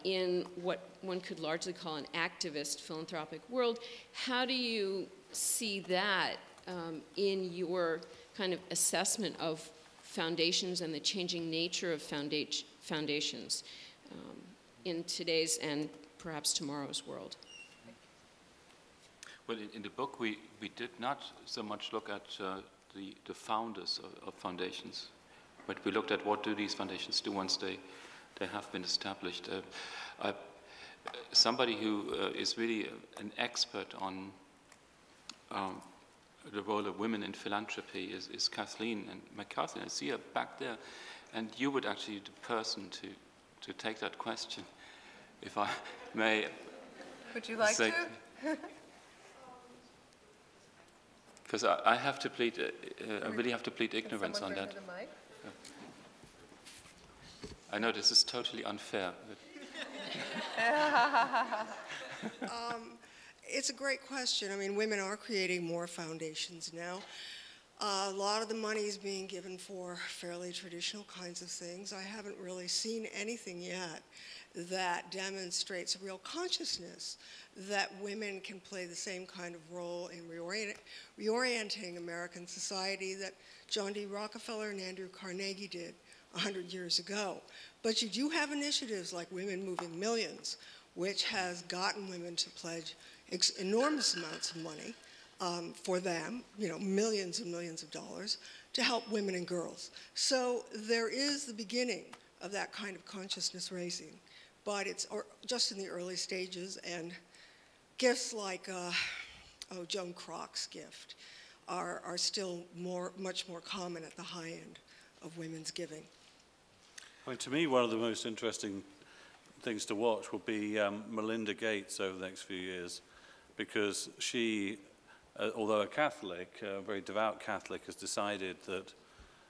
in what one could largely call an activist philanthropic world. How do you see that in your kind of assessment of foundations and the changing nature of foundations in today's and perhaps tomorrow's world? Well, in the book, we did not so much look at the founders of foundations, but we looked at what do these foundations do once they have been established. Somebody who is really an expert on the role of women in philanthropy is Kathleen and McCarthy. I see her back there, and you would actually be the person to take that question, if I may. Would you like say, to? Because I have to plead, I really have to plead ignorance on that. I know this is totally unfair. It's a great question. I mean, women are creating more foundations now. A lot of the money is being given for fairly traditional kinds of things. I haven't really seen anything yet that demonstrates a real consciousness that women can play the same kind of role in reorienting American society that John D. Rockefeller and Andrew Carnegie did 100 years ago. But you do have initiatives like Women Moving Millions, which has gotten women to pledge enormous amounts of money for them, you know, millions and millions of dollars, to help women and girls. So there is the beginning of that kind of consciousness raising, but it's just in the early stages, and gifts like Joan Croc's gift are still much more common at the high end of women's giving. I mean, to me, one of the most interesting things to watch will be Melinda Gates over the next few years, because she, although a Catholic, a very devout Catholic, has decided that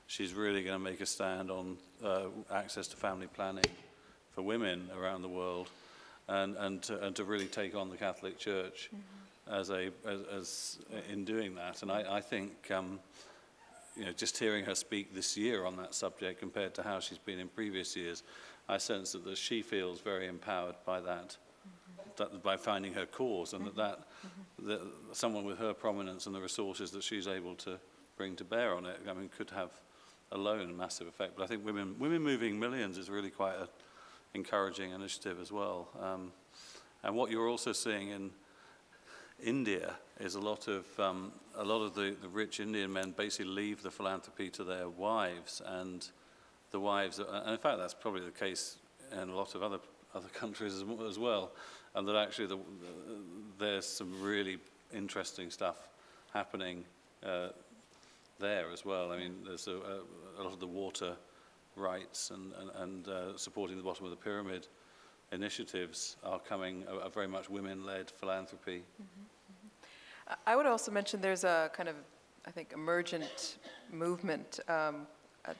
she's really going to make a stand on access to family planning for women around the world, and to really take on the Catholic Church as in doing that. And I think you know, just hearing her speak this year on that subject compared to how she's been in previous years, I sense that she feels very empowered by that, by finding her cause, and that someone with her prominence and the resources that she's able to bring to bear on it, I mean, could have alone a massive effect. But I think Women Moving Millions is really quite an encouraging initiative as well. And what you're also seeing in India is a lot of the rich Indian men basically leave the philanthropy to their wives, and the wives, and in fact that's probably the case in a lot of other countries as well, and that actually there's some really interesting stuff happening there as well. I mean, there's a lot of the water rights and supporting the bottom of the pyramid initiatives are very much women-led philanthropy. I would also mention there's a kind of, I think, emergent movement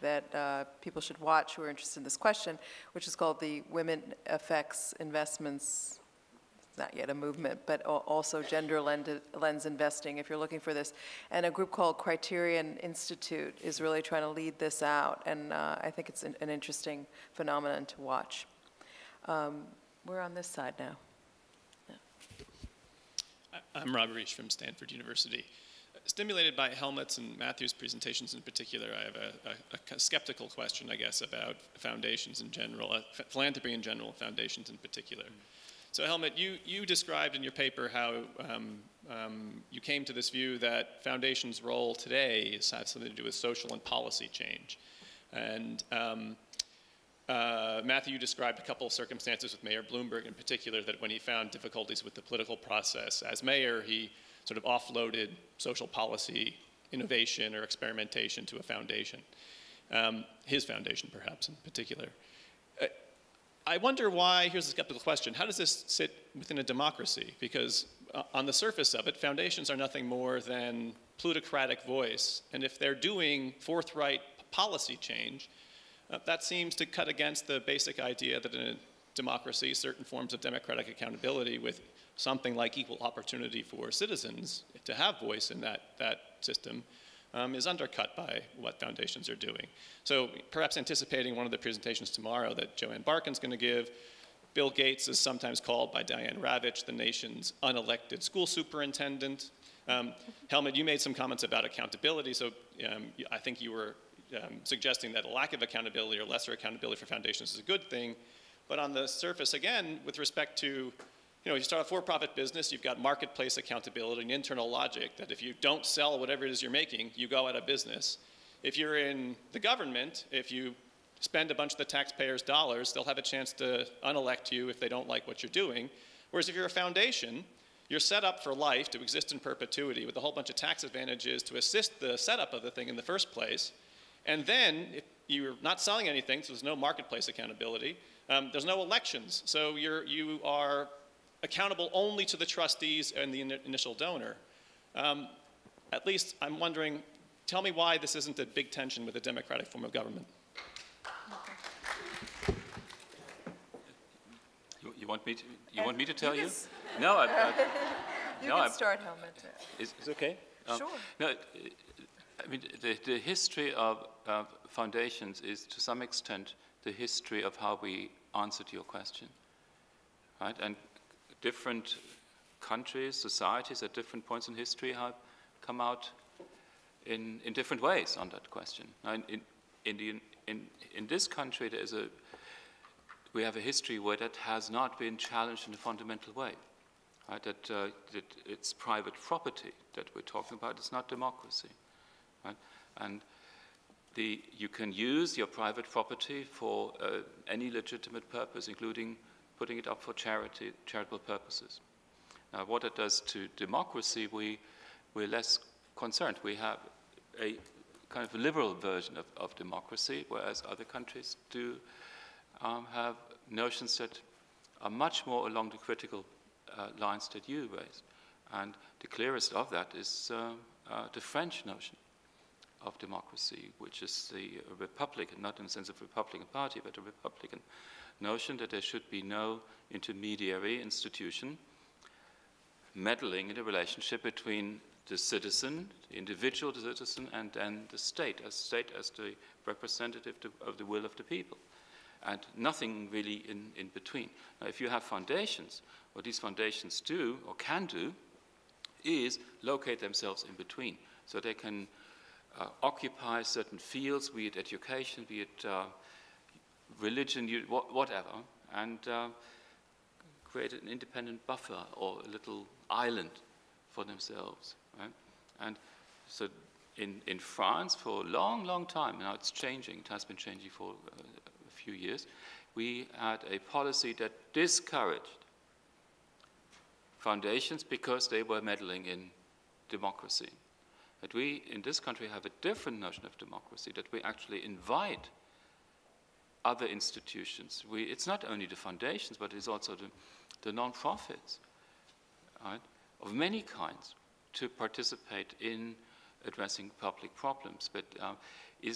that people should watch who are interested in this question, which is called the Women Effects Investments. It's not yet a movement, but also gender lens investing, if you're looking for this. And a group called Criterion Institute is really trying to lead this out, and I think it's an interesting phenomenon to watch. We're on this side now. I'm Robert Reach from Stanford University. stimulated by Helmut's and Matthew's presentations in particular, I have a skeptical question, I guess, about foundations in general, philanthropy in general, foundations in particular. So Helmut, you described in your paper how you came to this view that foundations' role today has something to do with social and policy change. And Matthew, you described a couple of circumstances with Mayor Bloomberg in particular, that when he found difficulties with the political process as mayor, he sort of offloaded social policy innovation or experimentation to a foundation, his foundation perhaps in particular. I wonder why, here's a skeptical question, how does this sit within a democracy? Because on the surface of it, foundations are nothing more than plutocratic voice, and if they're doing forthright policy change, that seems to cut against the basic idea that in a democracy, certain forms of democratic accountability with something like equal opportunity for citizens to have voice in that system is undercut by what foundations are doing. So perhaps anticipating one of the presentations tomorrow that Joanne Barkin's going to give, Bill Gates is sometimes called by Diane Ravitch the nation's unelected school superintendent. Helmut, you made some comments about accountability, so I think you were suggesting that a lack of accountability or lesser accountability for foundations is a good thing. But on the surface, again, with respect to, you start a for-profit business, you've got marketplace accountability and internal logic that if you don't sell whatever it is you're making, you go out of business. If you're in the government, if you spend a bunch of the taxpayers' dollars, they'll have a chance to unelect you if they don't like what you're doing. Whereas if you're a foundation, you're set up for life to exist in perpetuity with a whole bunch of tax advantages to assist the setup of the thing in the first place. And then, if you're not selling anything, so there's no marketplace accountability, there's no elections. So you are accountable only to the trustees and the initial donor. At least I'm wondering, tell me why this isn't a big tension with a democratic form of government. You want me to tell you? No, you can start, Helmut. Is it okay? Sure. No, I mean, the history of foundations is to some extent the history of how we answered your question, right? And different countries, societies at different points in history have come out in different ways on that question. Now, in this country, we have a history where that has not been challenged in a fundamental way, right? That it's private property that we're talking about. It's not democracy, right? And you can use your private property for any legitimate purpose, including putting it up for charitable purposes. Now, what it does to democracy, we're less concerned. We have a kind of liberal version of democracy, whereas other countries do have notions that are much more along the critical lines that you raised. And the clearest of that is the French notion of democracy, which is the Republican, not in the sense of Republican Party, but a Republican notion that there should be no intermediary institution meddling in the relationship between the citizen, the individual citizen, and then the state as the representative of the will of the people, and nothing really in between. Now, if you have foundations, what these foundations do or can do is locate themselves in between, so they can occupy certain fields, be it education, be it religion, whatever, and create an independent buffer or a little island for themselves. Right? And so in France, for a long, long time, now it's changing, it has been changing for a few years, we had a policy that discouraged foundations because they were meddling in democracy. But we, in this country, have a different notion of democracy, that we actually invite other institutions. It's not only the foundations, but it's also the non-profits, right, of many kinds, to participate in addressing public problems. But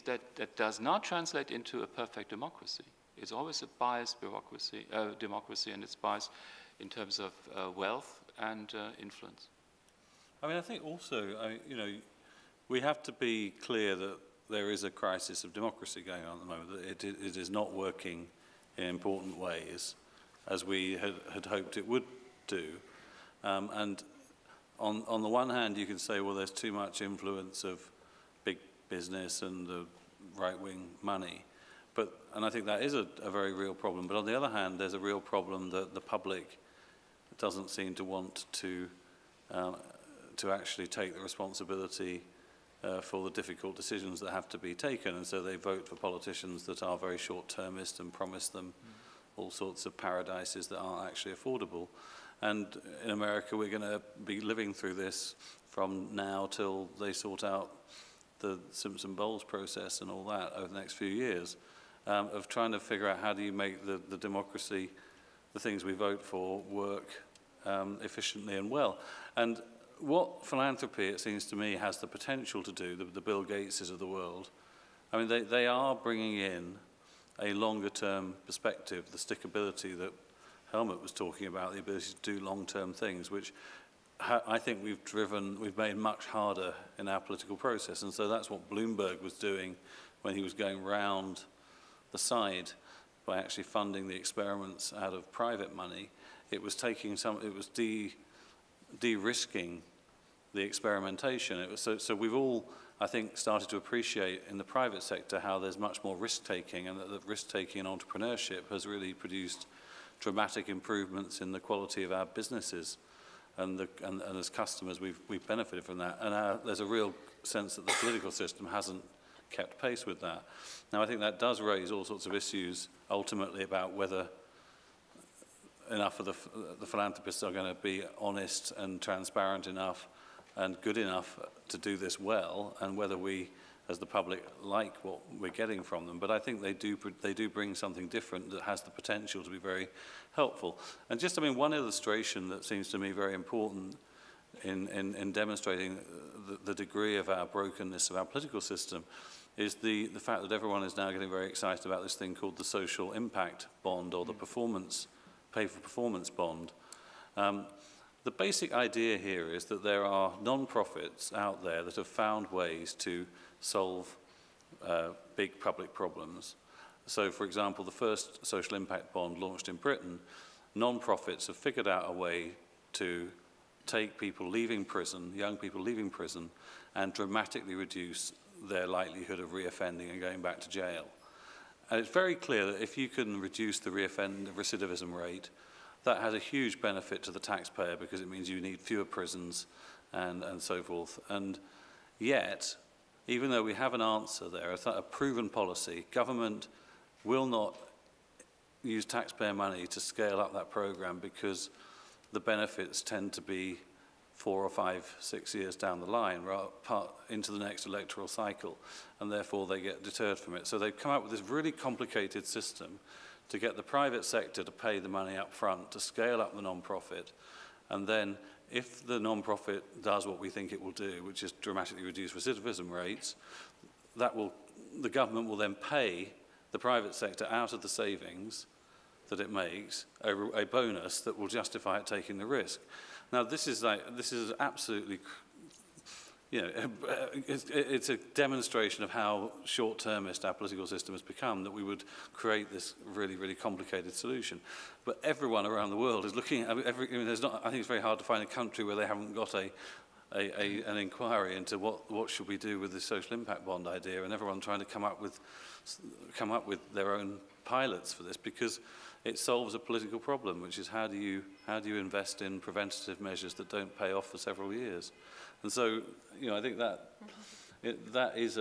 that does not translate into a perfect democracy. It's always a biased democracy, and it's biased in terms of wealth and influence. I mean, I think also, we have to be clear that there is a crisis of democracy going on at the moment, that it is not working in important ways as we had hoped it would do. And on the one hand, you can say, well, there's too much influence of big business and the right-wing money. And I think that is a very real problem. But on the other hand, there's a real problem that the public doesn't seem to want to actually take the responsibility for the difficult decisions that have to be taken. And so they vote for politicians that are very short-termist and promise them all sorts of paradises that aren't actually affordable. And in America, we're going to be living through this from now till they sort out the Simpson-Bowles process and all that over the next few years, of trying to figure out how do you make the democracy, the things we vote for, work efficiently and well. And what philanthropy, it seems to me, has the potential to do, the Bill Gateses of the world, I mean, they are bringing in a longer-term perspective, the stickability that Helmut was talking about, the ability to do long-term things, which I think we've made much harder in our political process. And so that's what Bloomberg was doing when he was going round the side by actually funding the experiments out of private money. It was de-risking the experimentation. So we've all, I think, started to appreciate in the private sector how there's much more risk-taking, and that the risk-taking in entrepreneurship has really produced dramatic improvements in the quality of our businesses. And as customers, we've benefited from that. And there's a real sense that the political system hasn't kept pace with that. Now, I think that does raise all sorts of issues, ultimately, about whether enough of the philanthropists are going to be honest and transparent enough and good enough to do this well, and whether we, as the public, like what we're getting from them. But I think they do bring something different that has the potential to be very helpful. And just, I mean, one illustration that seems to me very important in demonstrating the degree of our brokenness of our political system is the fact that everyone is now getting very excited about this thing called the social impact bond, or the pay-for-performance bond. The basic idea here is that there are non-profits out there that have found ways to solve big public problems. So, for example, the first social impact bond launched in Britain, non-profits have figured out a way to take people leaving prison, young people leaving prison, and dramatically reduce their likelihood of reoffending and going back to jail. And it's very clear that if you can reduce the recidivism rate, that has a huge benefit to the taxpayer, because it means you need fewer prisons and so forth. And yet, even though we have an answer there, a proven policy, government will not use taxpayer money to scale up that program, because the benefits tend to be 4 or 5, 6 years down the line, into the next electoral cycle, and therefore they get deterred from it. So they've come up with this really complicated system to get the private sector to pay the money up front, to scale up the non-profit, and then if the non-profit does what we think it will do, which is dramatically reduce recidivism rates, the government will then pay the private sector out of the savings that it makes a bonus that will justify it taking the risk. Now, this is absolutely, you know, it's a demonstration of how short-termist our political system has become, that we would create this really, really complicated solution. But everyone around the world is looking at, I think it's very hard to find a country where they haven't got an inquiry into what should we do with the social impact bond idea, and everyone trying to come up with their own pilots for this, because it solves a political problem, which is how do you invest in preventative measures that don't pay off for several years. And so, you know, I think that is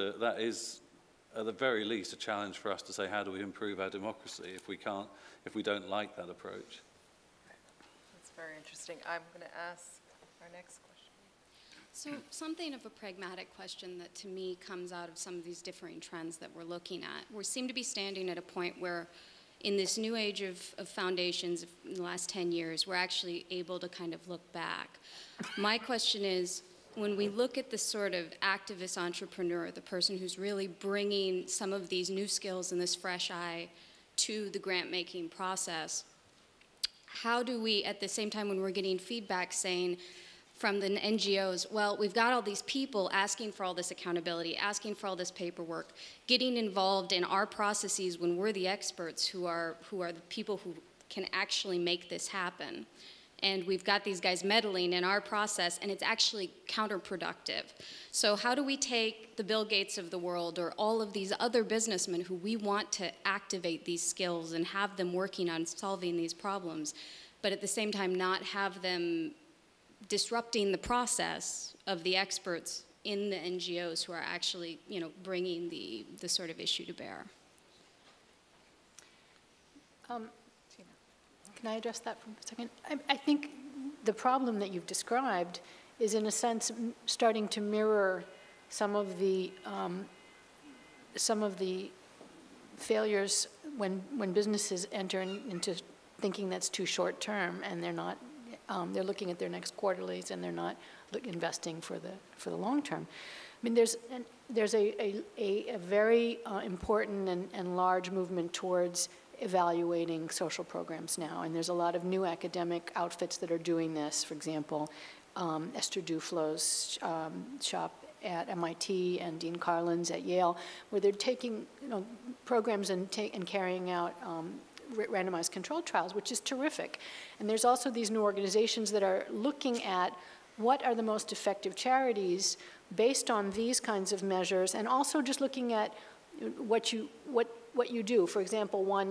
at the very least a challenge for us to say, how do we improve our democracy if we don't like that approach. That's very interesting. I'm going to ask our next question. So something of a pragmatic question that to me comes out of some of these differing trends that we're looking at. We seem to be standing at a point where in this new age of foundations in the last 10 years, we're actually able to kind of look back. My question is, when we look at the sort of activist entrepreneur, the person who's really bringing some of these new skills and this fresh eye to the grant-making process, how do we, at the same time when we're getting feedback saying from the NGOs, well, we've got all these people asking for all this accountability, asking for all this paperwork, getting involved in our processes when we're the experts who are the people who can actually make this happen. And we've got these guys meddling in our process, and it's actually counterproductive. So how do we take the Bill Gates of the world or all of these other businessmen who we want to activate these skills and have them working on solving these problems, but at the same time not have them disrupting the process of the experts in the NGOs who are actually, bringing the sort of issue to bear? Can I address that for a second? I think the problem that you've described is, in a sense, starting to mirror some of the failures when businesses enter into thinking that's too short term, and they're not. They're looking at their next quarterlies, and they're not investing for the long term. I mean, there's a very important and large movement towards evaluating social programs now, and there's a lot of new academic outfits that are doing this. For example, Esther Duflo's shop at MIT and Dean Carlin's at Yale, where they're taking programs and carrying out randomized controlled trials, which is terrific. And there's also these new organizations that are looking at what are the most effective charities based on these kinds of measures, and also just looking at what you do. For example,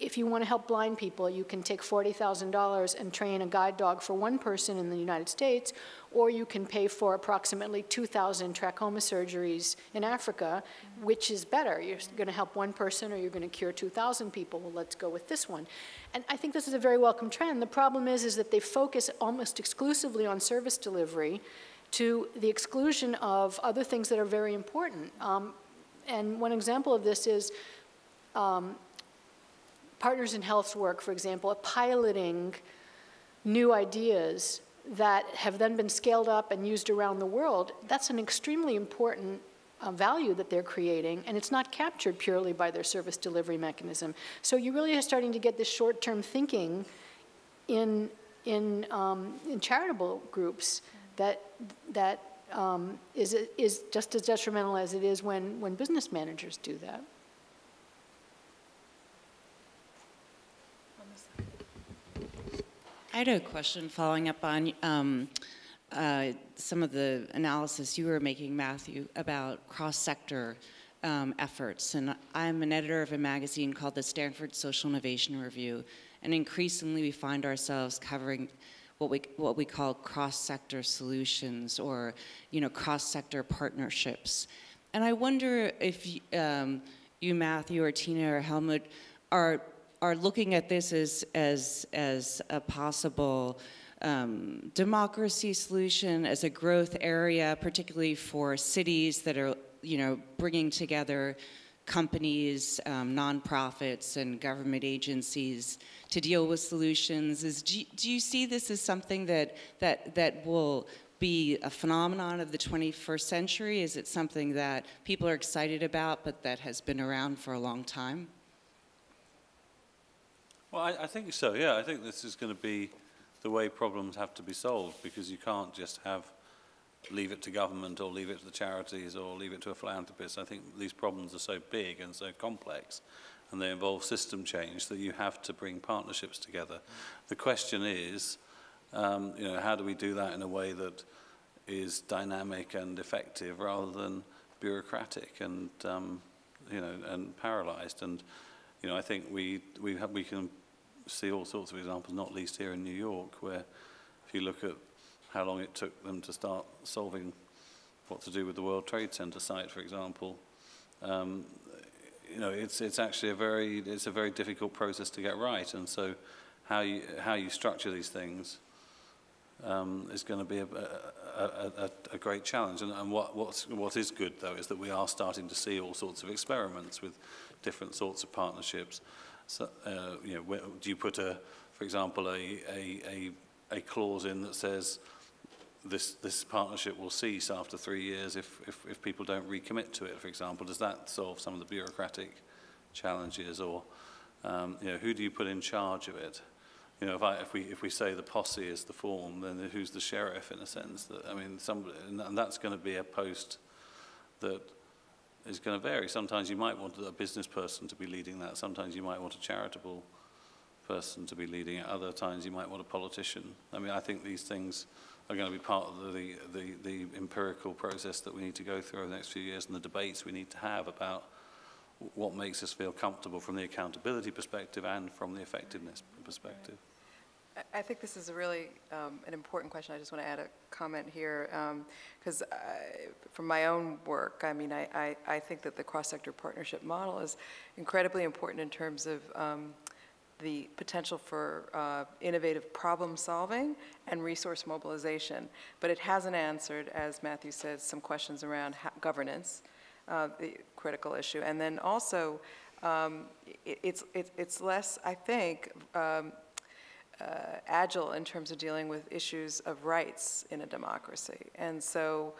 if you want to help blind people, you can take $40,000 and train a guide dog for one person in the United States, or you can pay for approximately 2,000 trachoma surgeries in Africa. Which is better? You're going to help one person, or you're going to cure 2,000 people? Well, let's go with this one. And I think this is a very welcome trend. The problem is that they focus almost exclusively on service delivery to the exclusion of other things that are very important. And one example of this is Partners in Health's work, for example, piloting new ideas that have then been scaled up and used around the world. That's an extremely important value that they're creating, and it's not captured purely by their service delivery mechanism. So you really are starting to get this short-term thinking in charitable groups that is just as detrimental as it is when business managers do that. I had a question following up on some of the analysis you were making, Matthew, about cross-sector efforts. And I'm an editor of a magazine called the Stanford Social Innovation Review, and increasingly we find ourselves covering what we call cross-sector solutions, or cross-sector partnerships. And I wonder if you, Matthew, or Tina, or Helmut, are looking at this as a possible democracy solution, as a growth area, particularly for cities that are, bringing together companies, nonprofits, and government agencies to deal with solutions. Do you see this as something that will be a phenomenon of the 21st century? Is it something that people are excited about, but that has been around for a long time? Well, I think so, yeah. I think this is going to be the way problems have to be solved, because you can't just leave it to government, or leave it to the charities, or leave it to a philanthropist. I think these problems are so big and so complex, and they involve system change, that you have to bring partnerships together. The question is, how do we do that in a way that is dynamic and effective, rather than bureaucratic and and paralyzed? And I think we can see all sorts of examples, not least here in New York, where if you look at how long it took them to start solving what to do with the World Trade Center site, for example, it's actually a very difficult process to get right. And so how you structure these things is going to be a great challenge. And what is good, though, is that we are starting to see all sorts of experiments with different sorts of partnerships. So, do you put for example, a clause in that says this partnership will cease after 3 years if people don't recommit to it, for example? Does that solve some of the bureaucratic challenges? Or who do you put in charge of it? If we say the posse is the form, then who's the sheriff, in a sense? And that's going to be a post that is going to vary. Sometimes you might want a business person to be leading that. Sometimes you might want a charitable person to be leading it. Other times you might want a politician. I mean, I think these things are going to be part of the empirical process that we need to go through over the next few years, and the debates we need to have about what makes us feel comfortable from the accountability perspective and from the effectiveness perspective. I think this is a really an important question. I just want to add a comment here, because from my own work, I mean, I think that the cross-sector partnership model is incredibly important in terms of the potential for innovative problem solving and resource mobilization. But it hasn't answered, as Matthew said, some questions around governance, the critical issue. And then also, it's less, I think, agile in terms of dealing with issues of rights in a democracy. And so,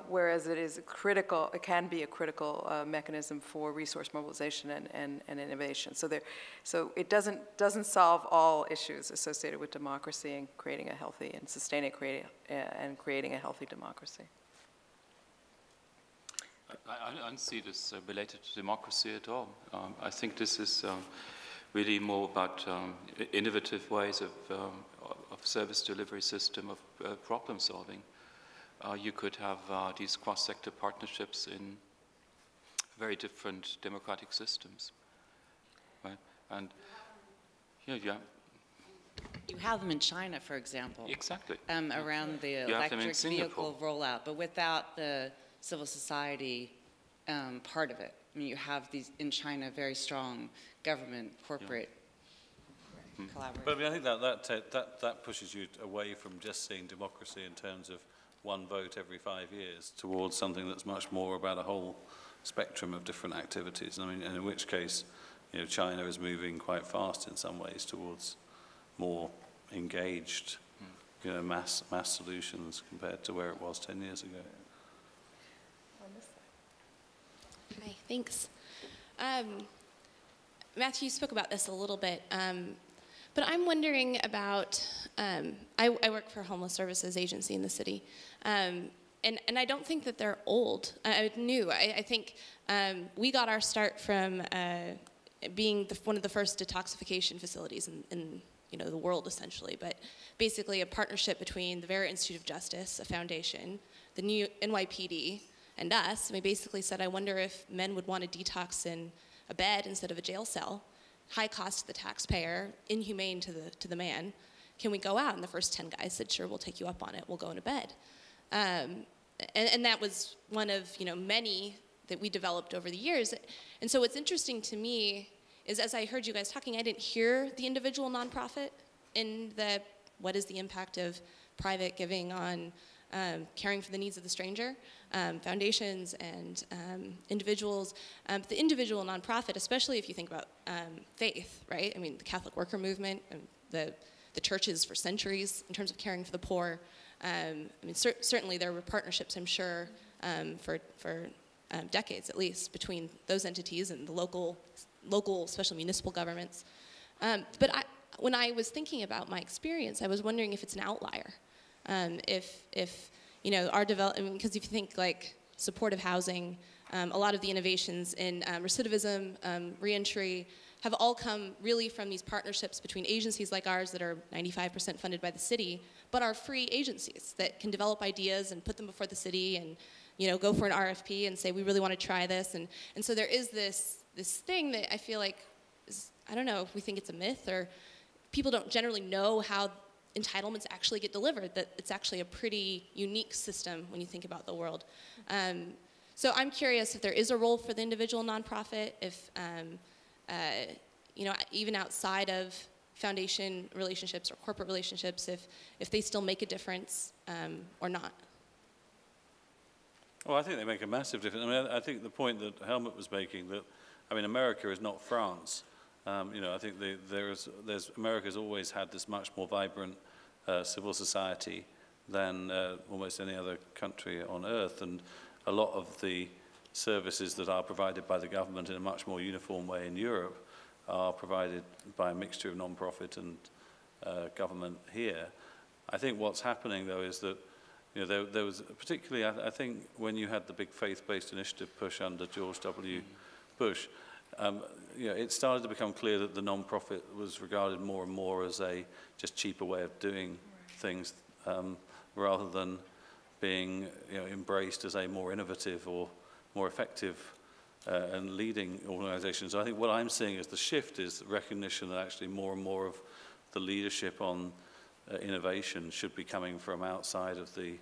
whereas it is critical, it can be a critical mechanism for resource mobilization and innovation. So it doesn't solve all issues associated with democracy and creating a healthy and sustaining creating a healthy democracy. I don't see this related to democracy at all. I think this is really more about innovative ways of service delivery system, of problem solving. You could have these cross-sector partnerships in very different democratic systems, right? And yeah. You have them in China, for example. Exactly. Around the electric vehicle rollout, but without the civil society part of it. I mean, you have these in China very strong government, corporate collaboration. But I mean, I think that pushes you away from just seeing democracy in terms of one vote every 5 years towards something that's much more about a whole spectrum of different activities. I mean, and in which case, China is moving quite fast in some ways towards more engaged, mass solutions compared to where it was 10 years ago. Hi, thanks. Matthew, you spoke about this a little bit, but I'm wondering about, I work for a homeless services agency in the city, and I don't think that they're old, new. I think we got our start from being one of the first detoxification facilities in the world, essentially, but basically a partnership between the Vera Institute of Justice, a foundation, the new NYPD, and us. And we basically said, I wonder if men would want to detox in a bed instead of a jail cell, high cost to the taxpayer, inhumane to the man. Can we go out? And the first 10 guys said, sure, we'll take you up on it. We'll go into bed. And that was one of many that we developed over the years. And so what's interesting to me is, as I heard you guys talking, I didn't hear the individual nonprofit in the what is the impact of private giving on caring for the needs of the stranger, foundations and individuals. The individual nonprofit, especially if you think about faith, right? I mean, the Catholic worker movement, and the churches for centuries in terms of caring for the poor. I mean, certainly there were partnerships, I'm sure, for decades at least, between those entities and the local, especially municipal governments. But when I was thinking about my experience, I was wondering if it's an outlier. If our development, because if you think like supportive housing, a lot of the innovations in recidivism, reentry, have all come really from these partnerships between agencies like ours that are 95% funded by the city, but are free agencies that can develop ideas and put them before the city and go for an RFP and say, we really want to try this. And so there is this thing that I feel like is, I don't know if we think it's a myth or people don't generally know how entitlements actually get delivered, that it's actually a pretty unique system when you think about the world. So I'm curious if there is a role for the individual nonprofit, if, even outside of foundation relationships or corporate relationships, if they still make a difference or not. Well, I think they make a massive difference. I mean, I think the point that Helmut was making, that, I mean, America is not France. I think America's always had this much more vibrant civil society than almost any other country on earth, and a lot of the services that are provided by the government in a much more uniform way in Europe are provided by a mixture of non-profit and government here. I think what's happening, though, is that there was particularly, I think, when you had the big faith-based initiative push under George W. Bush, it started to become clear that the non-profit was regarded more and more as a just cheaper way of doing things, rather than being embraced as a more innovative or more effective and leading organization. So I think what I'm seeing as the shift is recognition that actually more and more of the leadership on innovation should be coming from outside of the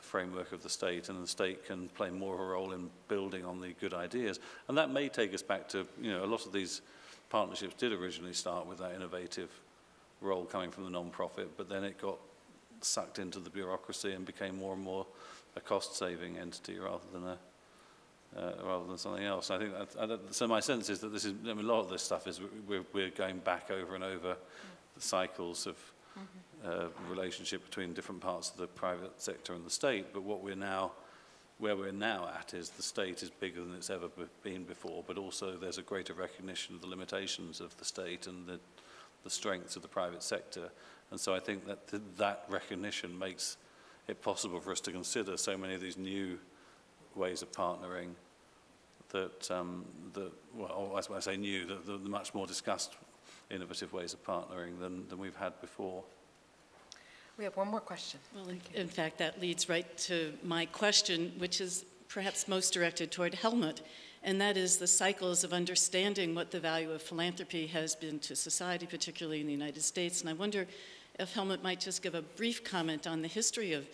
framework of the state, and the state can play more of a role in building on the good ideas. And that may take us back to, a lot of these partnerships did originally start with that innovative role coming from the non-profit, but then it got sucked into the bureaucracy and became more and more a cost-saving entity rather than something else. I think so. My sense is that this is, a lot of this stuff is we're going back over and over the cycles of relationship between different parts of the private sector and the state. But where we're now at is the state is bigger than it's ever been before, but also there's a greater recognition of the limitations of the state and the strengths of the private sector. And so I think that recognition makes it possible for us to consider so many of these new ways of partnering well, as I say new, the much more discussed innovative ways of partnering than we've had before. We have one more question. Well, in fact, that leads right to my question, which is perhaps most directed toward Helmut, and that is the cycles of understanding what the value of philanthropy has been to society, particularly in the United States. And I wonder if Helmut might just give a brief comment on the history of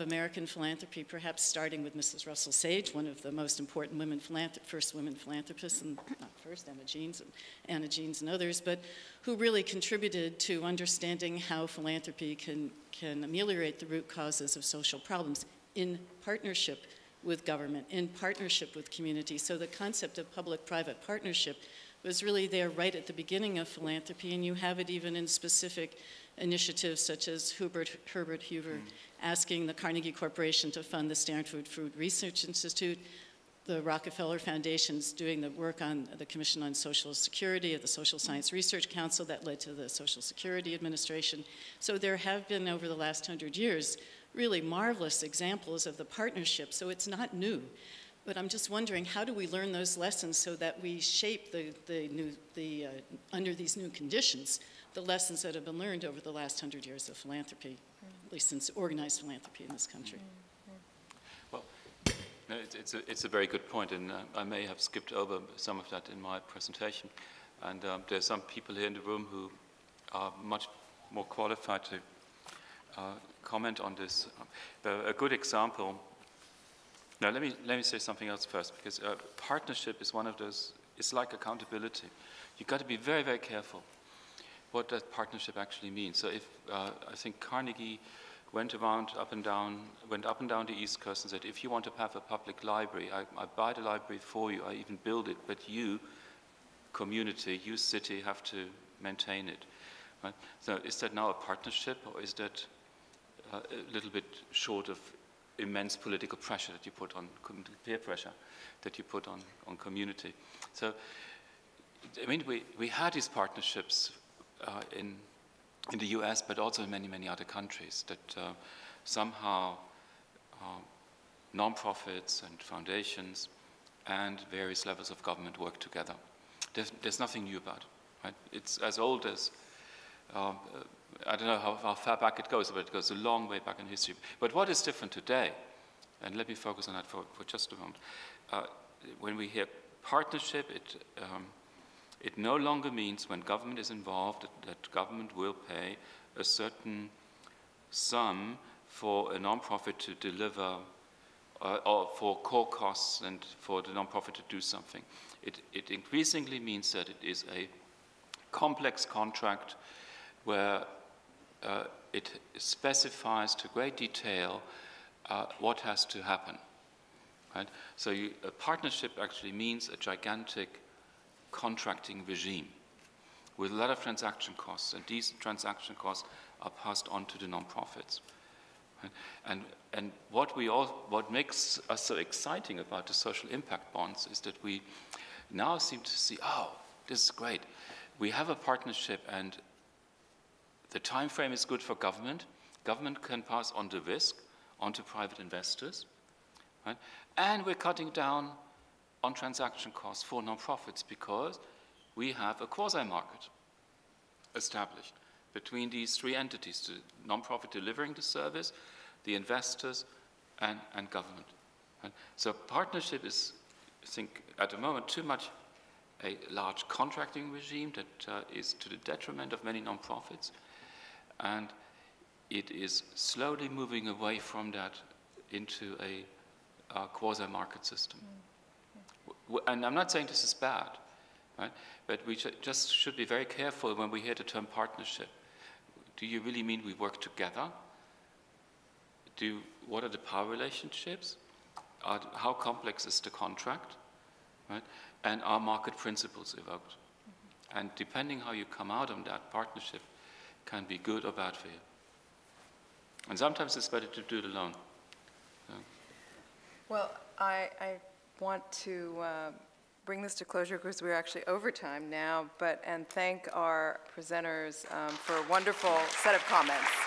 American philanthropy, perhaps starting with Mrs. Russell Sage, one of the most important first women philanthropists, and not first, Anna Jeans and others, but who really contributed to understanding how philanthropy can ameliorate the root causes of social problems in partnership with government, in partnership with community. So the concept of public-private partnership was really there right at the beginning of philanthropy, and you have it even in specific initiatives such as Herbert Hoover asking the Carnegie Corporation to fund the Stanford Food Research Institute, the Rockefeller Foundation's doing the work on the Commission on Social Security at the Social Science Research Council that led to the Social Security Administration. So there have been, over the last 100 years, really marvelous examples of the partnership. So it's not new. But I'm just wondering, how do we learn those lessons so that we shape under these new conditions, the lessons that have been learned over the last 100 years of philanthropy, at least since organized philanthropy in this country? Well, no, it's a very good point, and I may have skipped over some of that in my presentation. And there are some people here in the room who are much more qualified to comment on this. A good example. Now, let me say something else first, because partnership is one of those, it's like accountability. You've got to be very, very careful what that partnership actually means. So if, I think Carnegie went up and down the East Coast and said, if you want to have a public library, I buy the library for you, I even build it, but you, community, you city, have to maintain it. Right? So is that now a partnership, or is that a little bit short of immense political pressure that you put on, peer pressure that you put on community? So, I mean, we had these partnerships in the US, but also in many, many other countries that somehow non-profits and foundations and various levels of government work together. There's nothing new about it, right? It's as old as, I don't know how far back it goes, but it goes a long way back in history. But what is different today, and let me focus on that for just a moment, when we hear partnership, it no longer means when government is involved that government will pay a certain sum for a non-profit to deliver or for core costs and for the non-profit to do something. It increasingly means that it is a complex contract where it specifies to great detail what has to happen. Right? So a partnership actually means a gigantic contracting regime with a lot of transaction costs, and these transaction costs are passed on to the non-profits. Right? And what makes us so exciting about the social impact bonds is that we now seem to see, oh, this is great. We have a partnership, and the time frame is good for government. Government can pass on the risk onto private investors, right? And we're cutting down on transaction costs for nonprofits because we have a quasi-market established between these three entities, the nonprofit delivering the service, the investors, and government. Right? So partnership is, I think, at the moment, too much a large contracting regime that is to the detriment of many nonprofits, and it is slowly moving away from that into a quasi-market system. And I'm not saying this is bad, right? But we just should be very careful when we hear the term partnership. Do you really mean we work together? What are the power relationships? How complex is the contract? Right? And are market principles evoked? And depending how you come out on that, partnership can be good or bad for you. And sometimes it's better to do it alone. Yeah. Well, I want to bring this to closure because we're actually over time now, and thank our presenters for a wonderful set of comments.